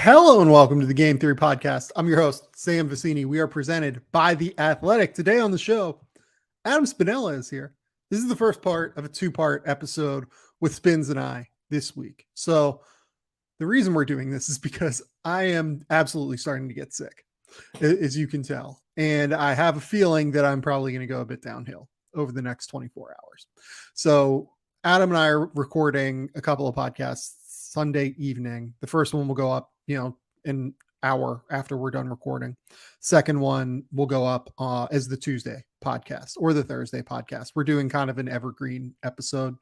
Hello and welcome to the Game Theory Podcast. I'm your host, Sam Vicini. We are presented by The Athletic. Today on the show, Adam Spinella is here. This is the first part of a two-part episode with Spins and I this week. So the reason we're doing this is because I am absolutely starting to get sick, as you can tell. And I have a feeling that I'm probably going to go a bit downhill over the next 24 hours. So Adam and I are recording a couple of podcasts Sunday evening. The first one will go up, an hour after we're done recording. Second one will go up as the Tuesday podcast or the Thursday podcast. We're doing kind of an evergreen episode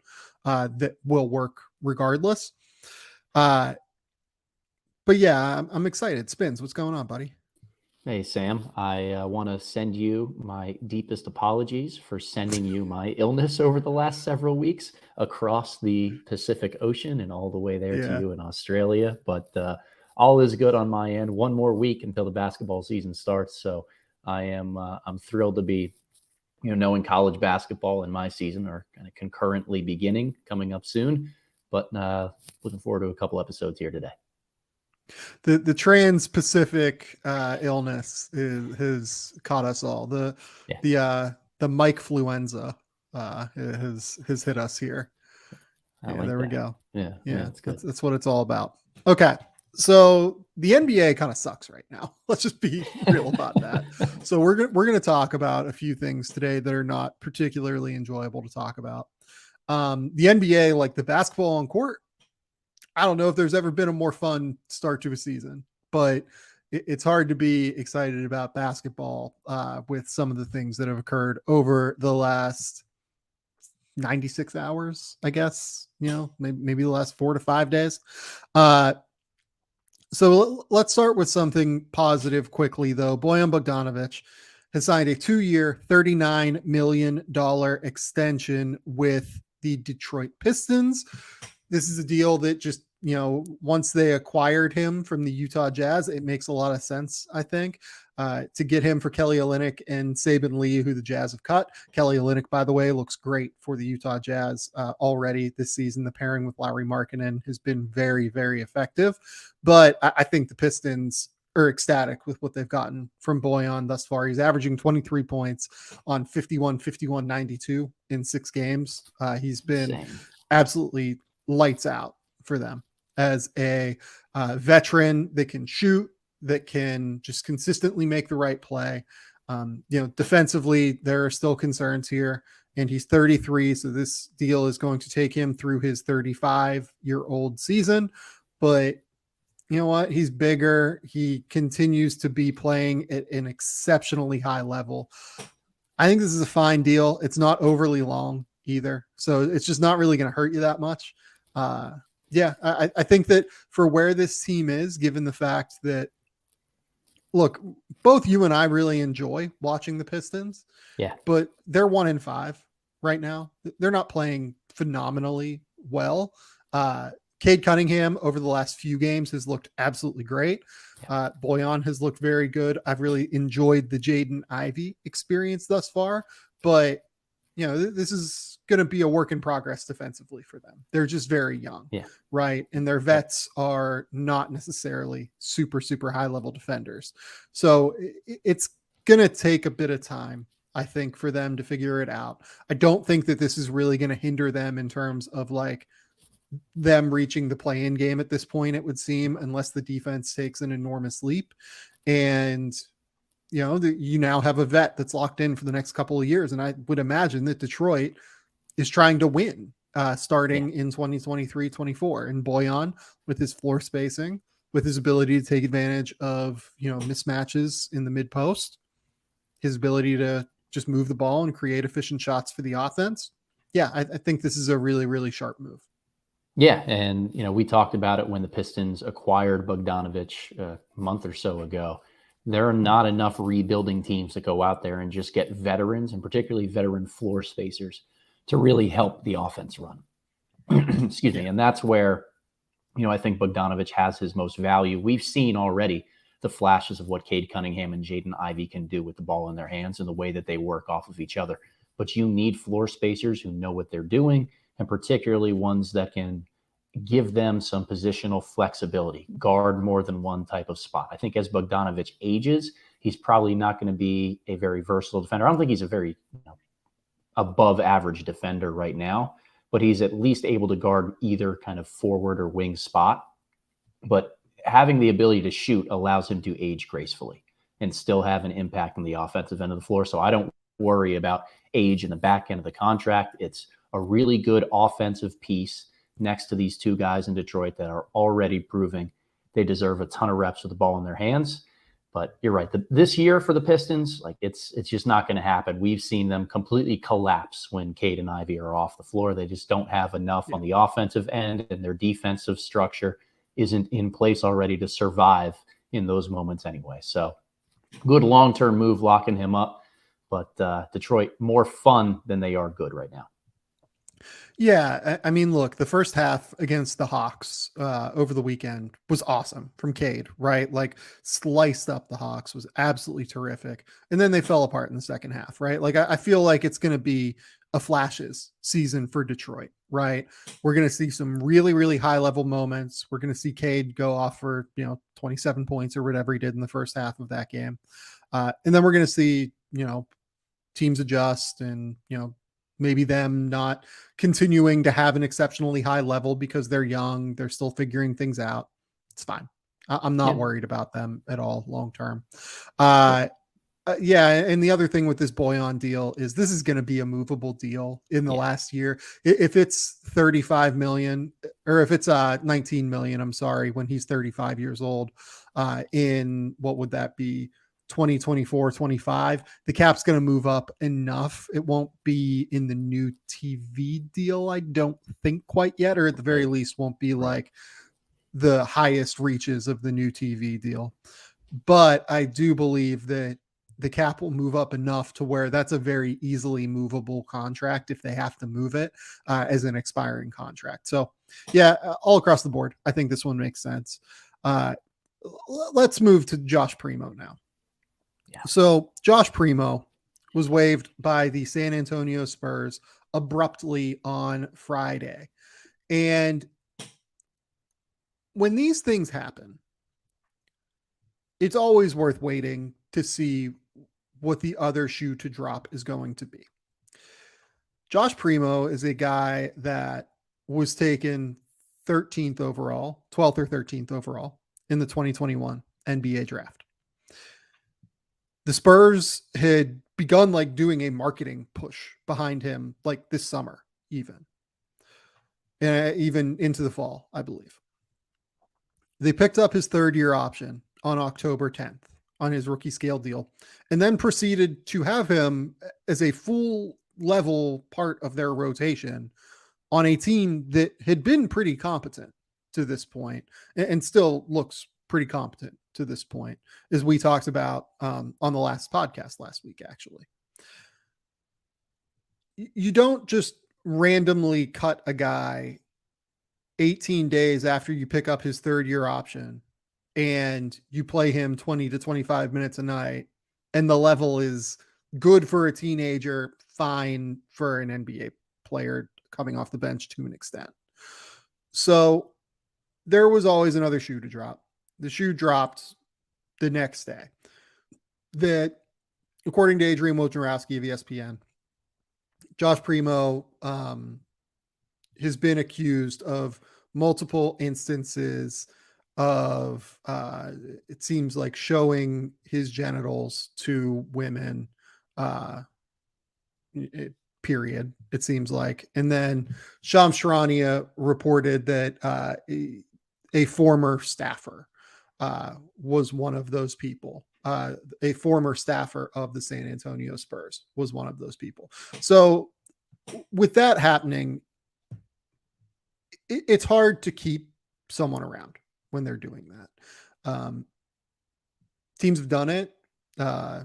that will work regardless. But yeah, I'm excited. Spins, what's going on, buddy? Hey, Sam, I want to send you my deepest apologies for sending you my illness over the last several weeks across the Pacific Ocean and all the way there to you in Australia. But all is good on my end. One more week until the basketball season starts. So I'm thrilled to be, knowing college basketball and my season are kind of concurrently beginning, coming up soon. But looking forward to a couple episodes here today. The trans-Pacific illness has caught us all. The Mike-fluenza has hit us here. There we go. Yeah, that's what it's all about. Okay, so the NBA kind of sucks right now. Let's just be real about that. So we're gonna talk about a few things today that are not particularly enjoyable to talk about. The NBA, like the basketball on court, I don't know if there's ever been a more fun start to a season, but it's hard to be excited about basketball with some of the things that have occurred over the last 96 hours, I guess, maybe the last 4 to 5 days. So let's start with something positive quickly, though. Bojan Bogdanovic has signed a 2-year, $39 million extension with the Detroit Pistons. This is a deal that just, once they acquired him from the Utah Jazz, it makes a lot of sense, I think, to get him for Kelly Olynyk and Saben Lee, who the Jazz have cut. Kelly Olynyk, by the way, looks great for the Utah Jazz already this season. The pairing with Lauri Markkanen has been very, very effective. But I think the Pistons are ecstatic with what they've gotten from Bojan thus far. He's averaging 23 points on 92 in 6 games. He's been absolutely lights out for them as a veteran that can shoot, that can just consistently make the right play. Defensively, there are still concerns here, and he's 33. So this deal is going to take him through his 35-year-old season. But you know what? He's bigger. He continues to be playing at an exceptionally high level. I think this is a fine deal. It's not overly long either. So it's just not really going to hurt you that much. I think that for where this team is, given the fact that, look, both you and I really enjoy watching the Pistons. Yeah. But they're 1-5 right now. They're not playing phenomenally well. Cade Cunningham over the last few games has looked absolutely great. Bojan has looked very good. I've really enjoyed the Jaden Ivey experience thus far, but this is going to be a work in progress defensively for them. They're just very young, right? And their vets are not necessarily super, super high level defenders. So it's going to take a bit of time, I think, for them to figure it out. I don't think that this is really going to hinder them in terms of like them reaching the play-in game at this point, it would seem, unless the defense takes an enormous leap. And you now have a vet that's locked in for the next couple of years. And I would imagine that Detroit is trying to win starting in 2023-24. And Bojan, with his floor spacing, with his ability to take advantage of, mismatches in the mid post, his ability to just move the ball and create efficient shots for the offense. Yeah, I think this is a really, really sharp move. Yeah, and we talked about it when the Pistons acquired Bogdanovic a month or so ago. There are not enough rebuilding teams that go out there and just get veterans, and particularly veteran floor spacers, to really help the offense run. Excuse me. And that's where, I think Bogdanovic has his most value. We've seen already the flashes of what Cade Cunningham and Jaden Ivey can do with the ball in their hands and the way that they work off of each other. But you need floor spacers who know what they're doing, and particularly ones that can give them some positional flexibility, guard more than one type of spot. I think as Bogdanovic ages, he's probably not going to be a very versatile defender. I don't think he's a very above average defender right now, but he's at least able to guard either kind of forward or wing spot. But having the ability to shoot allows him to age gracefully and still have an impact on the offensive end of the floor. So I don't worry about age in the back end of the contract. It's a really good offensive piece next to these two guys in Detroit that are already proving they deserve a ton of reps with the ball in their hands. But you're right. This year for the Pistons, like it's just not going to happen. We've seen them completely collapse when Cade and Ivy are off the floor. They just don't have enough on the offensive end, and their defensive structure isn't in place already to survive in those moments anyway. So good long-term move locking him up. But Detroit, more fun than they are good right now. Yeah, I mean, look, the first half against the Hawks over the weekend was awesome from Cade, right? Like sliced up the Hawks, was absolutely terrific. And then they fell apart in the second half, right? Like I feel like it's going to be a flashes season for Detroit, right? We're going to see some really, really high level moments. We're going to see Cade go off for, 27 points or whatever he did in the first half of that game. And then we're going to see, teams adjust and, maybe them not continuing to have an exceptionally high level because they're young. They're still figuring things out. It's fine. I'm not worried about them at all long-term. Yeah. And the other thing with this Bojan deal is this is going to be a movable deal in the last year. If it's 35 million or if it's 19 million, I'm sorry, when he's 35 years old, in what would that be? 2024, 25, the cap's going to move up enough. It won't be in the new TV deal, I don't think quite yet, or at the very least won't be like the highest reaches of the new TV deal. But I do believe that the cap will move up enough to where that's a very easily movable contract if they have to move it as an expiring contract. So yeah, all across the board, I think this one makes sense. Let's move to Josh Primo now. Yeah. So Josh Primo was waived by the San Antonio Spurs abruptly on Friday. And when these things happen, it's always worth waiting to see what the other shoe to drop is going to be. Josh Primo is a guy that was taken 13th overall, 12th or 13th overall in the 2021 NBA draft. The Spurs had begun doing a marketing push behind him this summer, even into the fall, I believe. They picked up his third-year option on October 10th on his rookie scale deal, and then proceeded to have him as a full level part of their rotation on a team that had been pretty competent to this point and still looks pretty competent to this point, as we talked about on the last podcast last week. Actually, you don't just randomly cut a guy 18 days after you pick up his third-year option and you play him 20 to 25 minutes a night and the level is good for a teenager, fine for an NBA player coming off the bench to an extent. So there was always another shoe to drop. The shoe dropped the next day. That, according to Adrian Wojnarowski of ESPN, Josh Primo has been accused of multiple instances of, it seems like, showing his genitals to women, period, it seems like. And then Shams Charania reported that a former staffer was one of those people. A former staffer of the San Antonio Spurs was one of those people. So with that happening, it's hard to keep someone around when they're doing that. Teams have done it, but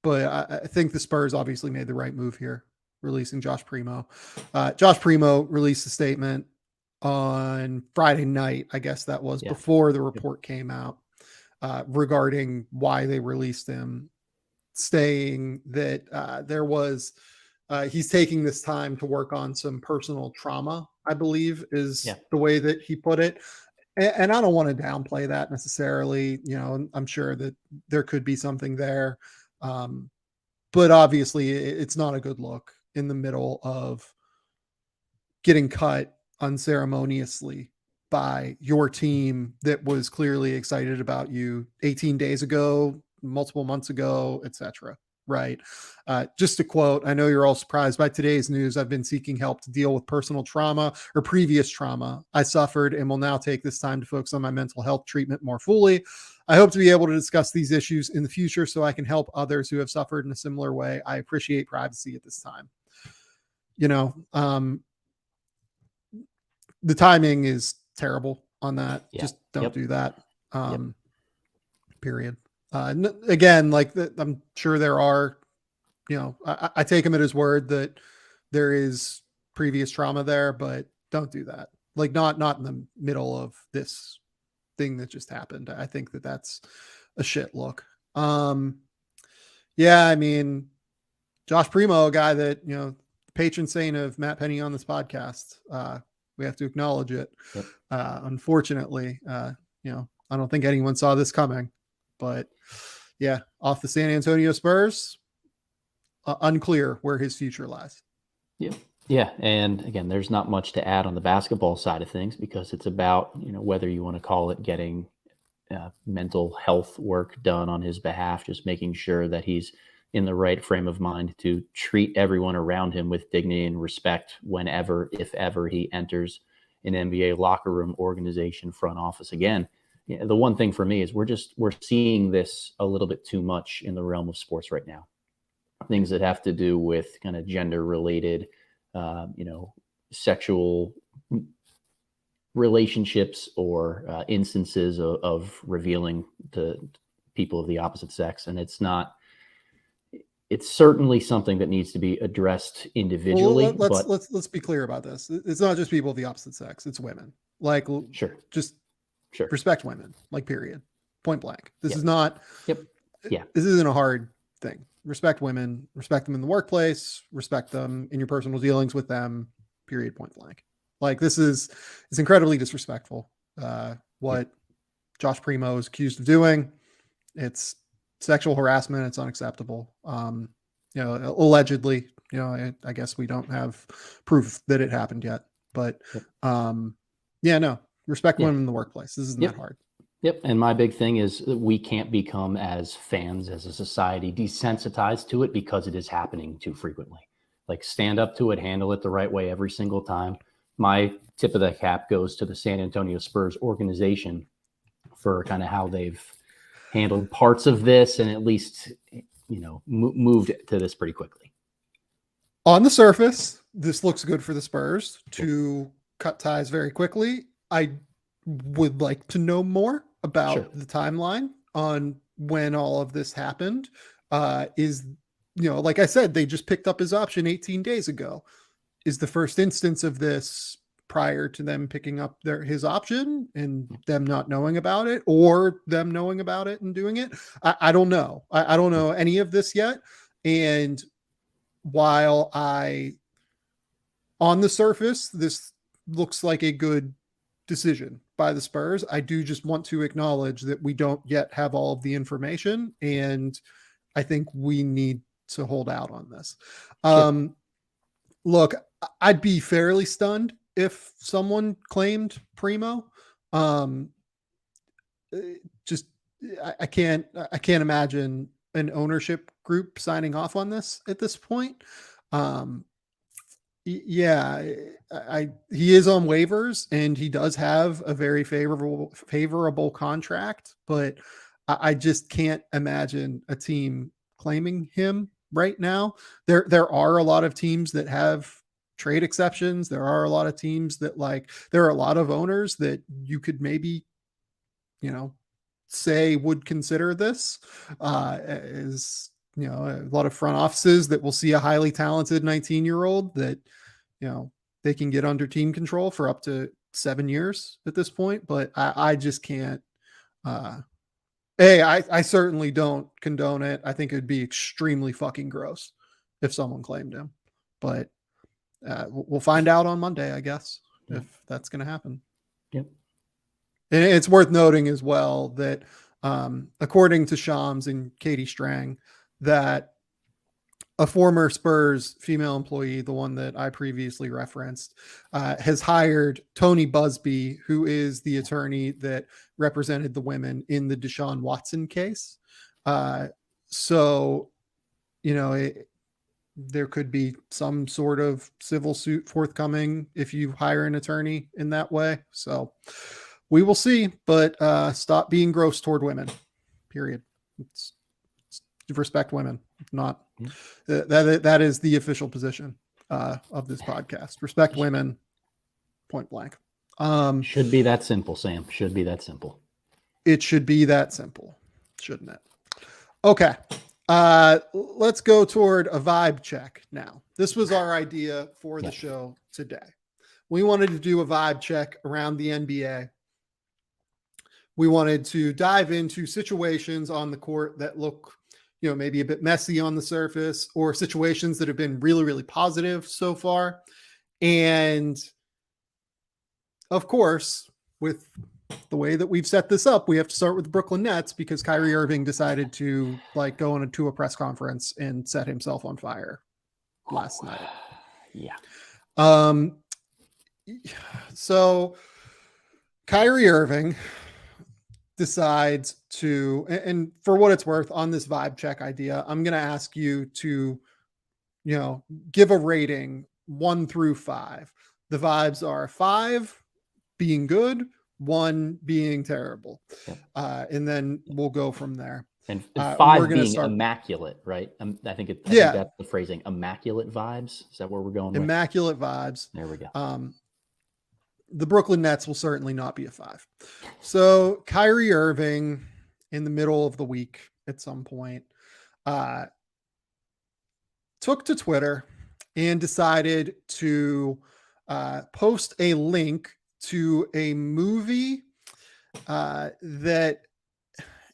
I think the Spurs obviously made the right move here, releasing Josh Primo. Josh Primo released a statement on Friday night, I guess that was, before the report came out, regarding why they released him, saying that he's taking this time to work on some personal trauma I believe is Yeah. the way that he put it. And I don't want to downplay that necessarily. I'm sure that there could be something there. But obviously it's not a good look in the middle of getting cut unceremoniously by your team that was clearly excited about you 18 days ago, multiple months ago, etc. Right. Just to quote, I know you're all surprised by today's news. I've been seeking help to deal with personal trauma or previous trauma I suffered and will now take this time to focus on my mental health treatment more fully. I hope to be able to discuss these issues in the future so I can help others who have suffered in a similar way. I appreciate privacy at this time. The timing is terrible on that. Yeah. Just don't do that. Yep. Period. Again, like I'm sure there are, I take him at his word that there is previous trauma there, but don't do that. Like not in the middle of this thing that just happened. I think that that's a shit look. Yeah, I mean, Josh Primo, a guy that, patron saint of Matt Penny on this podcast. We have to acknowledge it. Yep. Unfortunately, I don't think anyone saw this coming, but yeah, off the San Antonio Spurs, unclear where his future lies. Yeah. Yeah. And again, there's not much to add on the basketball side of things because it's about, whether you want to call it getting mental health work done on his behalf, just making sure that he's in the right frame of mind to treat everyone around him with dignity and respect whenever, if ever, he enters an NBA locker room, organization, front office again. The one thing for me is we're seeing this a little bit too much in the realm of sports right now. Things that have to do with kind of gender related, sexual relationships or instances of revealing to people of the opposite sex. And it's certainly something that needs to be addressed individually. Well, let's be clear about this. It's not just people of the opposite sex. It's women. Like, sure. Respect women, like, period. Point blank. This is not, yeah. This isn't a hard thing. Respect women, respect them in the workplace, respect them in your personal dealings with them, period, point blank. Like, it's incredibly disrespectful. What Josh Primo is accused of doing. It's sexual harassment. It's unacceptable. Allegedly, I guess we don't have proof that it happened yet, but respect women in the workplace. This isn't that hard. Yep. And my big thing is that we can't become, as fans, as a society, desensitized to it because it is happening too frequently. Like, stand up to it, handle it the right way every single time. My tip of the cap goes to the San Antonio Spurs organization for kind of how they've handled parts of this and at least, moved to this pretty quickly. On the surface, this looks good for the Spurs to cut ties very quickly. I would like to know more about the timeline on when all of this happened. Like I said, they just picked up his option 18 days ago. Is the first instance of this prior to them picking up his option and them not knowing about it, or them knowing about it and doing it? I don't know. I don't know any of this yet. And while on the surface, this looks like a good decision by the Spurs, I do just want to acknowledge that we don't yet have all of the information, and I think we need to hold out on this. Look, I'd be fairly stunned if someone claimed Primo. I can't imagine an ownership group signing off on this at this point. He is on waivers and he does have a very favorable contract, but I just can't imagine a team claiming him right now. There are a lot of teams that have trade exceptions. There are a lot of teams that, there are a lot of owners that you could maybe, say would consider this as, a lot of front offices that will see a highly talented 19-year-old that, they can get under team control for up to 7 years at this point. But I just can't. I certainly don't condone it. I think it'd be extremely fucking gross if someone claimed him. But we'll find out on Monday, I guess. if that's going to happen. Yep. And it's worth noting as well that according to Shams and Katie Strang, that a former Spurs female employee, the one that I previously referenced, has hired Tony Busby, who is the attorney that represented the women in the Deshaun Watson case. So, there could be some sort of civil suit forthcoming if you hire an attorney in that way. So we will see, but stop being gross toward women, period. It's respect women. Not that is the official position of this podcast. Respect women, point blank. Should be that simple, Sam. Should be that simple. It should be that simple, shouldn't it? Okay. Let's go toward a vibe check now. This was our idea for the show today. We wanted to do a vibe check around the NBA. We wanted to dive into situations on the court that look, maybe a bit messy on the surface, or situations that have been really, really positive so far. And of course, with the way that we've set this up, we have to start with the Brooklyn Nets because Kyrie Irving decided to go into a press conference and set himself on fire last night. Yeah. So Kyrie Irving decides to, and for what it's worth on this vibe check idea, I'm going to ask you to, give a rating 1 through 5. The vibes are 5 being good, 1 being terrible. And then we'll go from there. And 5 being immaculate, right? I think that's the phrasing. Immaculate vibes. Is that where we're going? Immaculate vibes. There we go. The Brooklyn Nets will certainly not be a 5. So Kyrie Irving in the middle of the week at some point took to Twitter and decided to post a link to a movie that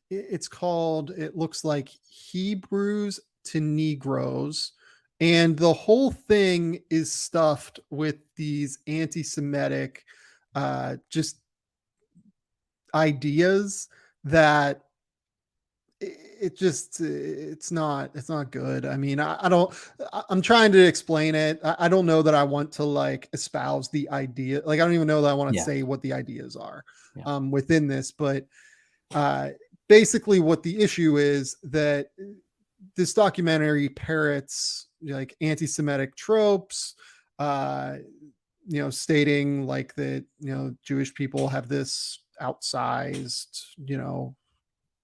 it's called, it looks like Hebrews to Negroes. And the whole thing is stuffed with these anti-Semitic just ideas that it's not good. I mean, I'm trying to explain it. I don't know that I want to espouse the idea. I don't even know that I want to say what the ideas are within this, but basically what the issue is that this documentary parrots anti-Semitic tropes, stating that, Jewish people have this outsized,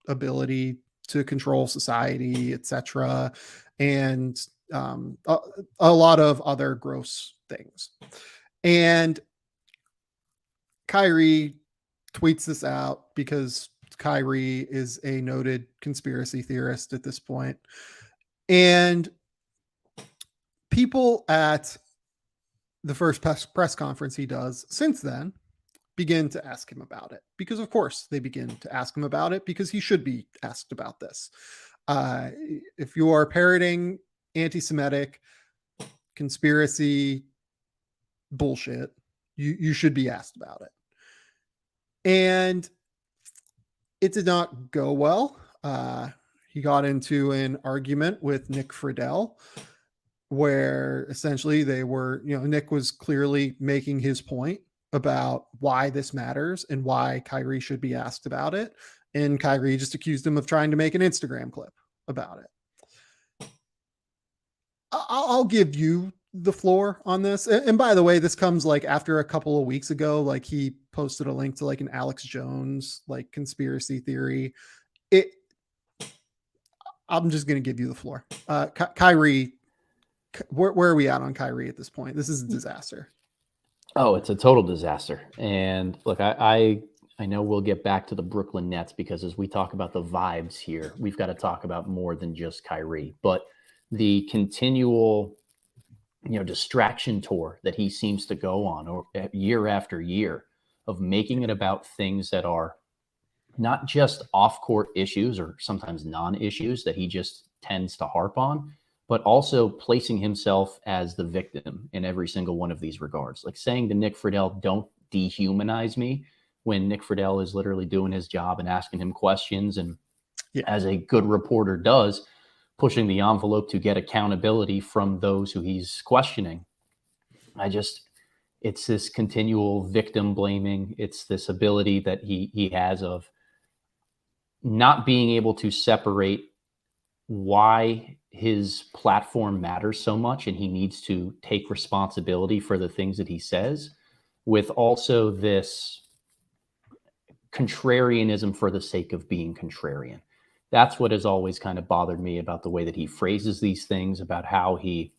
ability to control society, etc. And a lot of other gross things. And Kyrie tweets this out because Kyrie is a noted conspiracy theorist at this point. And people at the first press conference he does since then begin to ask him about it, because of course they begin to ask him about it because he should be asked about this. If you are parroting anti-Semitic conspiracy bullshit, you should be asked about it. And it did not go well. He got into an argument with Nick Friedel, where essentially they were, Nick was clearly making his point about why this matters and why Kyrie should be asked about it. And Kyrie just accused him of trying to make an Instagram clip about it. I'll give you the floor on this. And by the way, this comes after a couple of weeks ago, he posted a link to an Alex Jones, conspiracy theory. I'm just going to give you the floor. Kyrie, where are we at on Kyrie at this point? This is a disaster. Oh, it's a total disaster. And look, I know we'll get back to the Brooklyn Nets because as we talk about the vibes here, we've got to talk about more than just Kyrie. But the continual, distraction tour that he seems to go on year after year of making it about things that are not just off-court issues or sometimes non-issues that he just tends to harp on, but also placing himself as the victim in every single one of these regards. Like saying to Nick Friedel, don't dehumanize me, when Nick Friedel is literally doing his job and asking him questions. And as a good reporter does, pushing the envelope to get accountability from those who he's questioning. It's this continual victim blaming. It's this ability that he has of not being able to separate why his platform matters so much and he needs to take responsibility for the things that he says, with also this contrarianism for the sake of being contrarian. That's what has always kind of bothered me about the way that he phrases these things, about how he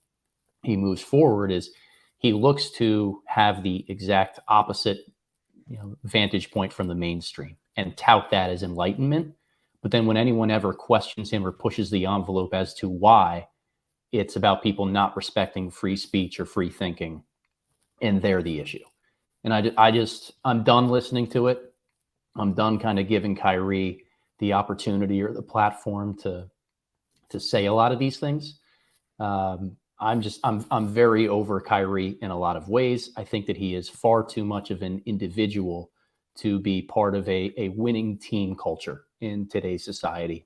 moves forward, is he looks to have the exact opposite, vantage point from the mainstream and tout that as enlightenment. But then when anyone ever questions him or pushes the envelope as to why, it's about people not respecting free speech or free thinking, and they're the issue. And I'm done listening to it. I'm done kind of giving Kyrie the opportunity or the platform to say a lot of these things. I'm very over Kyrie in a lot of ways. I think that he is far too much of an individual to be part of a winning team culture in today's society.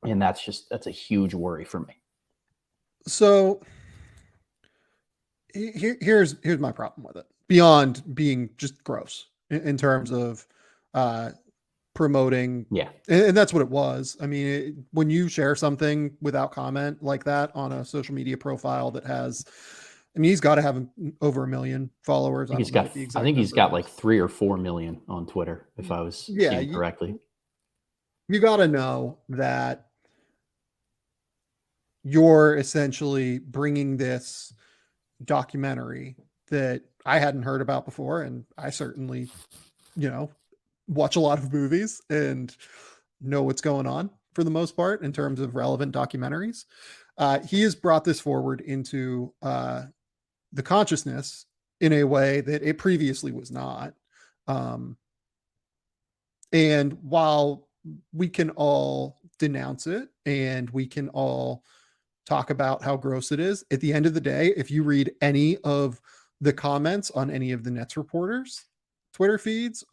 And that's a huge worry for me. So here's my problem with it, beyond being just gross in terms of promoting. Yeah. And that's what it was. I mean, when you share something without comment like that on a social media profile that has, he's got to have over 1 million followers. I think he's got like 3 or 4 million on Twitter, if I was seeing correctly. You got to know that you're essentially bringing this documentary that I hadn't heard about before. And I certainly, watch a lot of movies and know what's going on for the most part in terms of relevant documentaries. He has brought this forward into the consciousness in a way that it previously was not. And while we can all denounce it and we can all talk about how gross it is, at the end of the day, if you read any of the comments on any of the Nets reporters' Twitter feeds,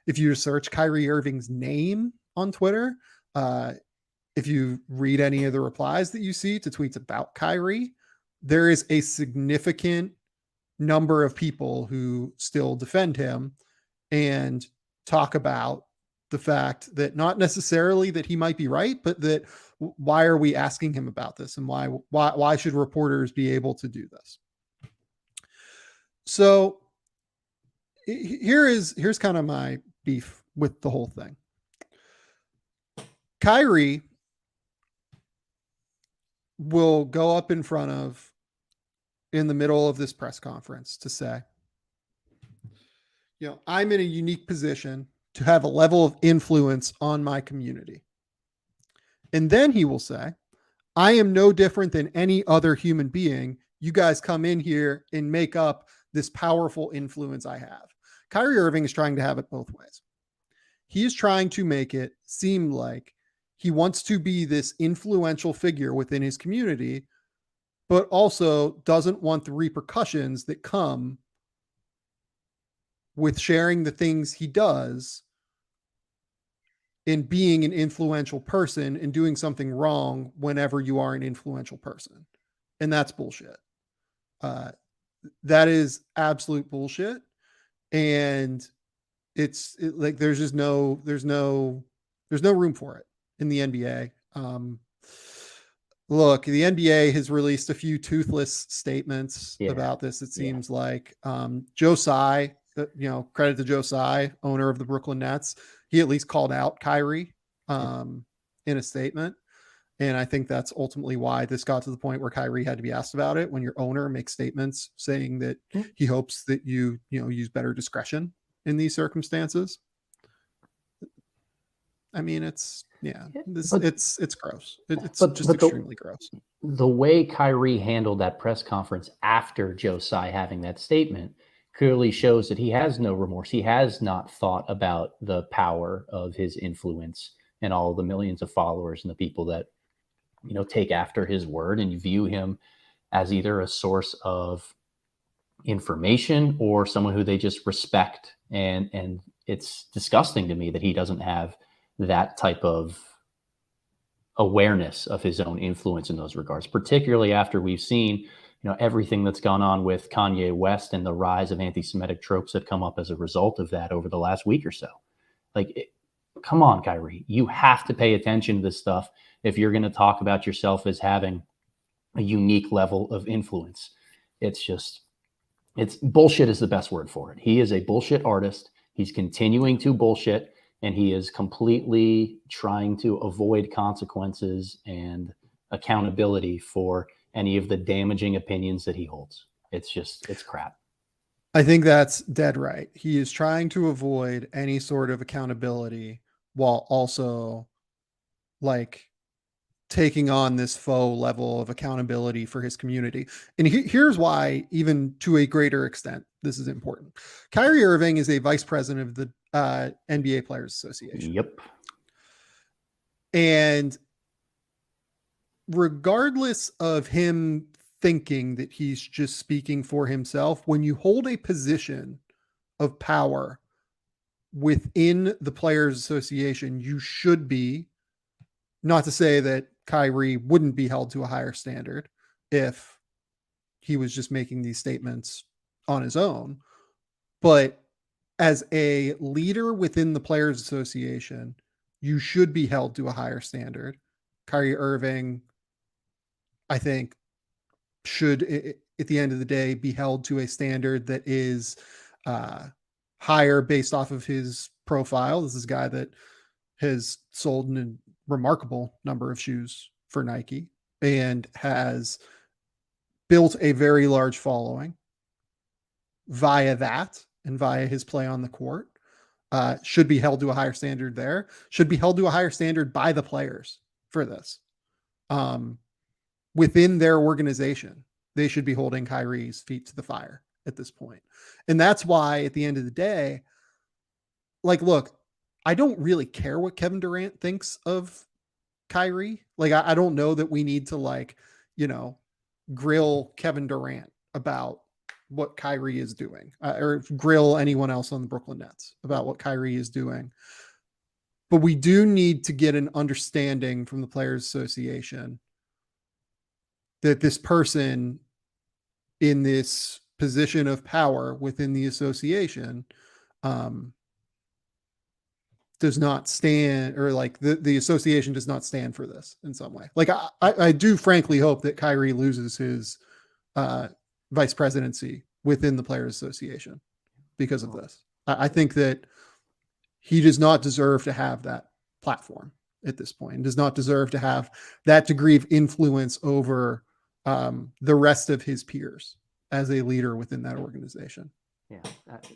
if you search Kyrie Irving's name on Twitter, if you read any of the replies that you see to tweets about Kyrie, there is a significant number of people who still defend him and talk about the fact that not necessarily that he might be right, but that why are we asking him about this, and why should reporters be able to do this? So here's kind of my beef with the whole thing. Kyrie will go up in the middle of this press conference to say, I'm in a unique position to have a level of influence on my community. And then he will say, I am no different than any other human being. You guys come in here and make up this powerful influence I have. Kyrie Irving is trying to have it both ways. He is trying to make it seem like he wants to be this influential figure within his community, but also doesn't want the repercussions that come with sharing the things he does in being an influential person and doing something wrong whenever you are an influential person. And that's bullshit. That is absolute bullshit. And there's no room for it in the NBA. Look, the NBA has released a few toothless statements about this. It seems like Joe Tsai, credit to Joe Tsai, owner of the Brooklyn Nets. He at least called out Kyrie in a statement. And I think that's ultimately why this got to the point where Kyrie had to be asked about it. When your owner makes statements saying that he hopes that you use better discretion in these circumstances. I mean, it's gross. It's just extremely gross. The way Kyrie handled that press conference after Joe Tsai having that statement clearly shows that he has no remorse. He has not thought about the power of his influence and all the millions of followers and the people that take after his word and view him as either a source of information or someone who they just respect. And it's disgusting to me that he doesn't have that type of awareness of his own influence in those regards, particularly after we've seen, everything that's gone on with Kanye West and the rise of anti-Semitic tropes that come up as a result of that over the last week or so. Come on, Kyrie, you have to pay attention to this stuff if you're going to talk about yourself as having a unique level of influence. It's bullshit is the best word for it. He is a bullshit artist. He's continuing to bullshit, and he is completely trying to avoid consequences and accountability for any of the damaging opinions that he holds. It's crap. I think that's dead right. He is trying to avoid any sort of accountability while also taking on this faux level of accountability for his community. And here's why, even to a greater extent, this is important. Kyrie Irving is a vice president of the NBA Players Association. Yep. And regardless of him thinking that he's just speaking for himself, when you hold a position of power within the Players Association, you should be, not to say that Kyrie wouldn't be held to a higher standard if he was just making these statements on his own, but as a leader within the Players Association, you should be held to a higher standard. Kyrie Irving, I think, should, at the end of the day, be held to a standard that is higher based off of his profile. This is a guy that has sold a remarkable number of shoes for Nike and has built a very large following via that and via his play on the court. Should be held to a higher standard there, should be held to a higher standard by the players for this. Within their organization, they should be holding Kyrie's feet to the fire at this point. And that's why at the end of the day, look, I don't really care what Kevin Durant thinks of Kyrie. I don't know that we need to grill Kevin Durant about what Kyrie is doing, or grill anyone else on the Brooklyn Nets about what Kyrie is doing. But we do need to get an understanding from the Players Association that this person in this position of power within the association does not stand, or the association does not stand for this in some way. I do frankly hope that Kyrie loses his vice presidency within the Players Association because of this. I think that he does not deserve to have that platform at this point, and does not deserve to have that degree of influence over the rest of his peers as a leader within that organization. Yeah.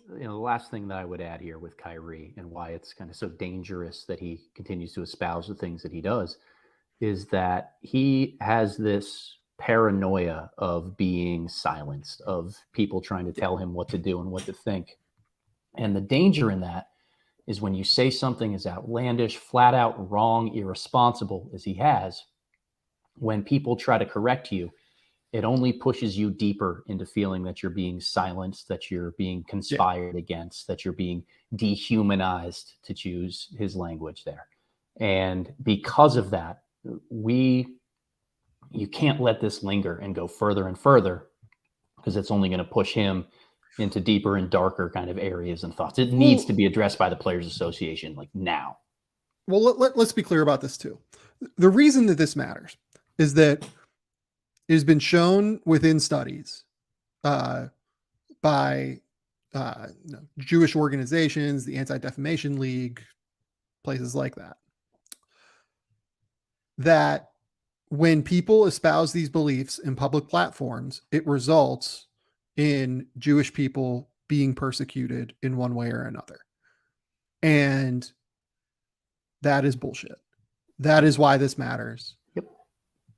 The last thing that I would add here with Kyrie and why it's kind of so dangerous that he continues to espouse the things that he does is that he has this paranoia of being silenced, of people trying to tell him what to do and what to think. And the danger in that is when you say something is outlandish, flat out wrong, irresponsible as he has, when people try to correct you, it only pushes you deeper into feeling that you're being silenced, that you're being conspired against, that you're being dehumanized, to choose his language there. And because of that, you can't let this linger and go further and further, because it's only going to push him into deeper and darker kind of areas and thoughts. It needs to be addressed by the Players Association now. Well, let's be clear about this too. The reason that this matters is that it has been shown within studies by Jewish organizations, the Anti-Defamation League, places like that, that when people espouse these beliefs in public platforms, it results in Jewish people being persecuted in one way or another. And that is bullshit. That is why this matters.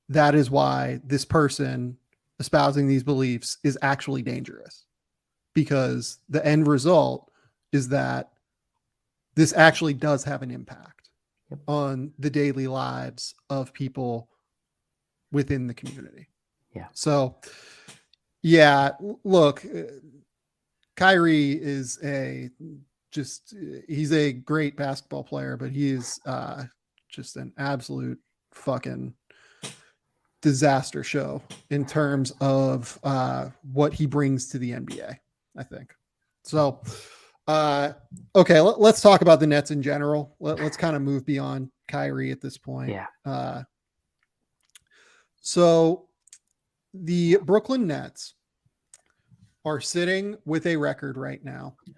That is why this person espousing these beliefs is actually dangerous, because the end result is that this actually does have an impact on the daily lives of people within the community. Yeah. So, yeah, look, Kyrie is he's a great basketball player, but he is just an absolute fucking disaster show in terms of what he brings to the NBA, I think. So, okay, let's talk about the Nets in general. Let's kind of move beyond Kyrie at this point. Yeah. So the Brooklyn Nets are sitting with a record right now. I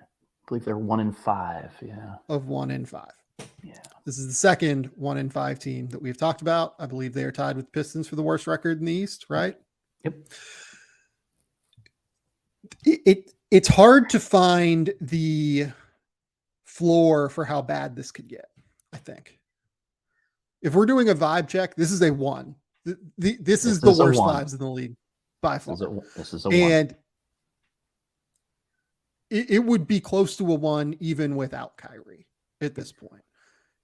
believe they're 1-5. Yeah. Of 1-5. Yeah. This is the second 1-5 team that we've talked about. I believe they are tied with Pistons for the worst record in the East, right? Yep. It's hard to find the floor for how bad this could get, I think. If we're doing a vibe check, this is a 1. This is the worst vibes in the league by far. This is a 1. And it would be close to a 1 even without Kyrie at this point.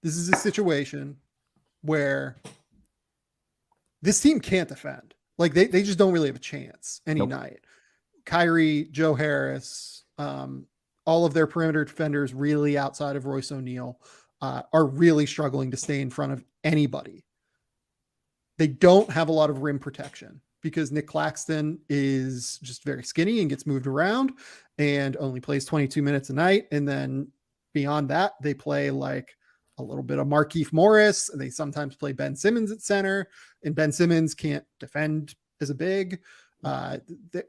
This is a situation where this team can't defend. Like they just don't really have a chance any night. Kyrie, Joe Harris, all of their perimeter defenders really outside of Royce O'Neal are really struggling to stay in front of anybody. They don't have a lot of rim protection because Nick Claxton is just very skinny and gets moved around and only plays 22 minutes a night. And then beyond that, they play like a little bit of Markieff Morris. And they sometimes play Ben Simmons at center, and Ben Simmons can't defend as a big.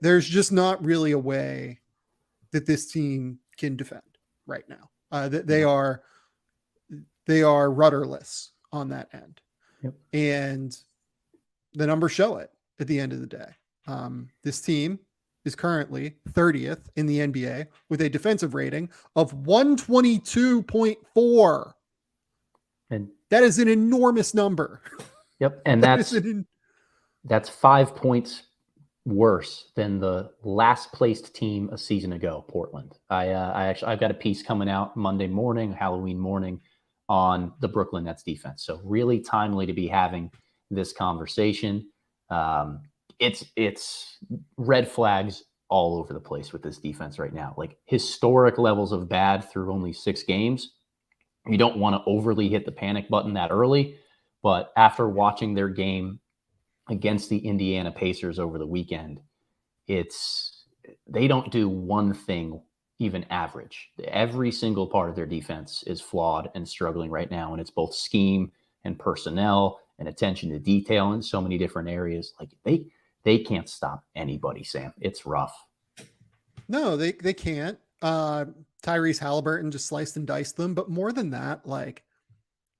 There's just not really a way that this team can defend right now. They are rudderless on that end. Yep. And the numbers show it at the end of the day. This team is currently 30th in the NBA with a defensive rating of 122.4. And that is an enormous number. Yep. And that's 5 points worse than the last placed team a season ago, Portland. I've got a piece coming out Monday morning, Halloween morning, on the Brooklyn Nets defense. So really timely to be having this conversation. It's red flags all over the place with this defense right now. Like historic levels of bad through only 6 games. You don't want to overly hit the panic button that early, but after watching their game against the Indiana Pacers over the weekend, they don't do one thing even average. Every single part of their defense is flawed and struggling right now, and it's both scheme and personnel and attention to detail in so many different areas. Like they can't stop anybody, Sam. It's rough. No, they can't. Tyrese Halliburton just sliced and diced them, but more than that, like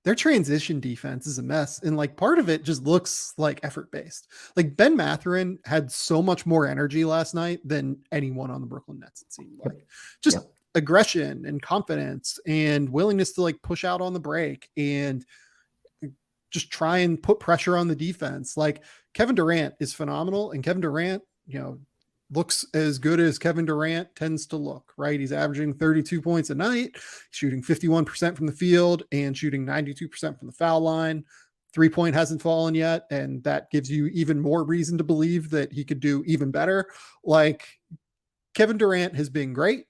their transition defense is a mess. And like part of it just looks like effort based. Like Ben Mathurin had so much more energy last night than anyone on the Brooklyn Nets, it seemed like. Just aggression and confidence and willingness to like push out on the break and just try and put pressure on the defense. Like Kevin Durant is phenomenal, and Kevin Durant, looks as good as Kevin Durant tends to look, right? He's averaging 32 points a night, shooting 51% from the field and shooting 92% from the foul line. 3-point hasn't fallen yet, and that gives you even more reason to believe that he could do even better. Like Kevin Durant has been great.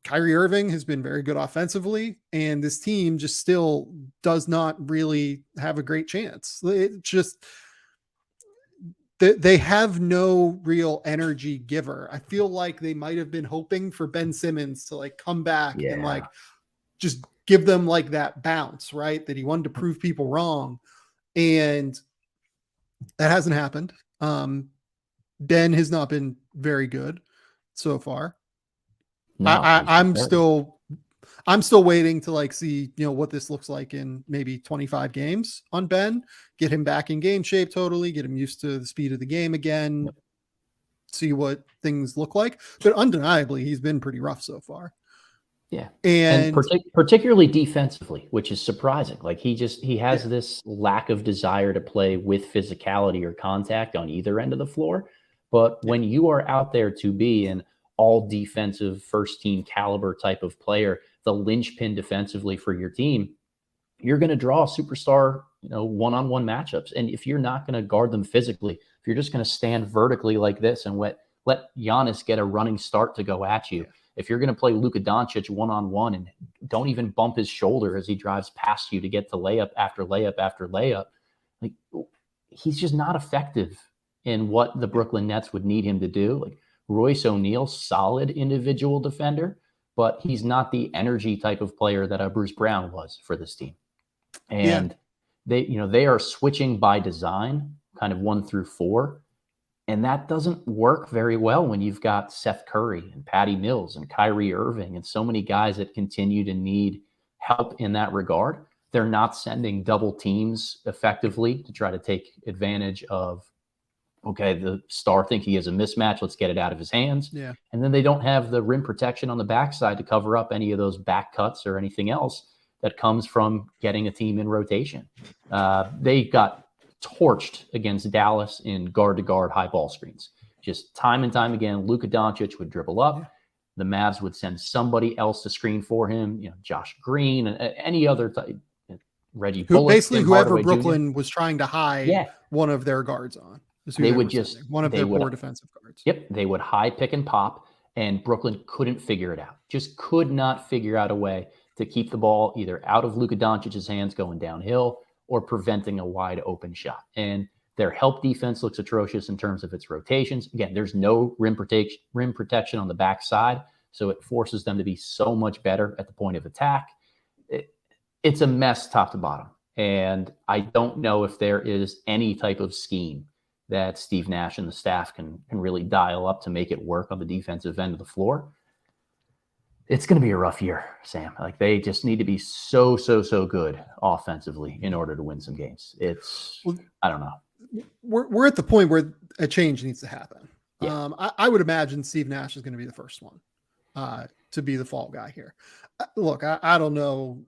Kyrie Irving has been very good offensively, and this team just still does not really have a great chance. It just... they have no real energy giver. I feel like they might have been hoping for Ben Simmons to like come back and like just give them like that bounce, right? That he wanted to prove people wrong. And that hasn't happened. Ben has not been very good so far. No, I'm still waiting to like see, what this looks like in maybe 25 games on Ben, get him back in game shape, totally get him used to the speed of the game again, see what things look like. But undeniably, he's been pretty rough so far. Yeah. And particularly defensively, which is surprising. Like he has this lack of desire to play with physicality or contact on either end of the floor. But when you are out there to be an all defensive first team caliber type of player, the linchpin defensively for your team, you're going to draw superstar one-on-one matchups. And if you're not going to guard them physically, if you're just going to stand vertically like this and let Giannis get a running start to go at you, if you're going to play Luka Doncic one-on-one and don't even bump his shoulder as he drives past you to get to layup after layup after layup, like he's just not effective in what the Brooklyn Nets would need him to do. Like Royce O'Neal, solid individual defender, but he's not the energy type of player that a Bruce Brown was for this team. And they are switching by design, kind of 1 through 4. And that doesn't work very well when you've got Seth Curry and Patty Mills and Kyrie Irving and so many guys that continue to need help in that regard. They're not sending double teams effectively to try to take advantage of, okay, the star think he has a mismatch, let's get it out of his hands. Yeah. And then they don't have the rim protection on the backside to cover up any of those back cuts or anything else that comes from getting a team in rotation. They got torched against Dallas in guard-to-guard high ball screens. Just time and time again, Luka Doncic would dribble up. The Mavs would send somebody else to screen for him, Josh Green, any other type, Reggie Bullock. Basically, whoever Brooklyn was trying to hide one of their guards on. They would just one of their poor defensive guards. Yep, they would high pick and pop, and Brooklyn couldn't figure it out. Just could not figure out a way to keep the ball either out of Luka Doncic's hands going downhill or preventing a wide open shot. And their help defense looks atrocious in terms of its rotations. Again, there's no rim protection on the backside, so it forces them to be so much better at the point of attack. It's a mess top to bottom. And I don't know if there is any type of scheme that Steve Nash and the staff can really dial up to make it work on the defensive end of the floor. It's going to be a rough year, Sam. Like they just need to be so good offensively in order to win some games. I don't know. We're at the point where a change needs to happen. Yeah. I would imagine Steve Nash is going to be the first one to be the fall guy here. Look, I don't know.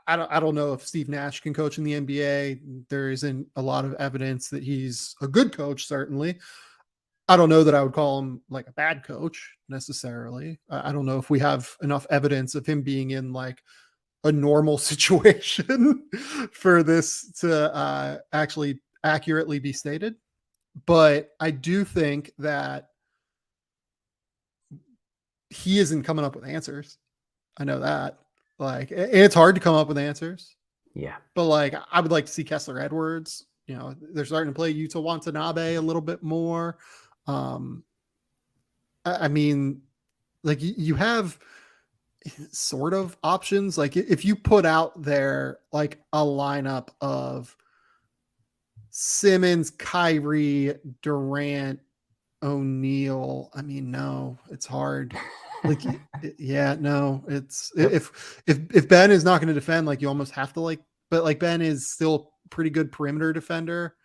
I don't know if Steve Nash can coach in the NBA. There isn't a lot of evidence that he's a good coach, certainly. I don't know that I would call him like a bad coach necessarily. I don't know if we have enough evidence of him being in like a normal situation for this to actually accurately be stated. But I do think that he isn't coming up with answers. I know that. Like, it's hard to come up with answers. Yeah. But like, I would like to see Kessler Edwards. They're starting to play Yuta Watanabe a little bit more. I mean, like you have sort of options. Like if you put out there like a lineup of Simmons, Kyrie, Durant, O'Neal. I mean, no, it's hard. Like, no, it's if Ben is not going to defend, like you almost have to but like Ben is still a pretty good perimeter defender.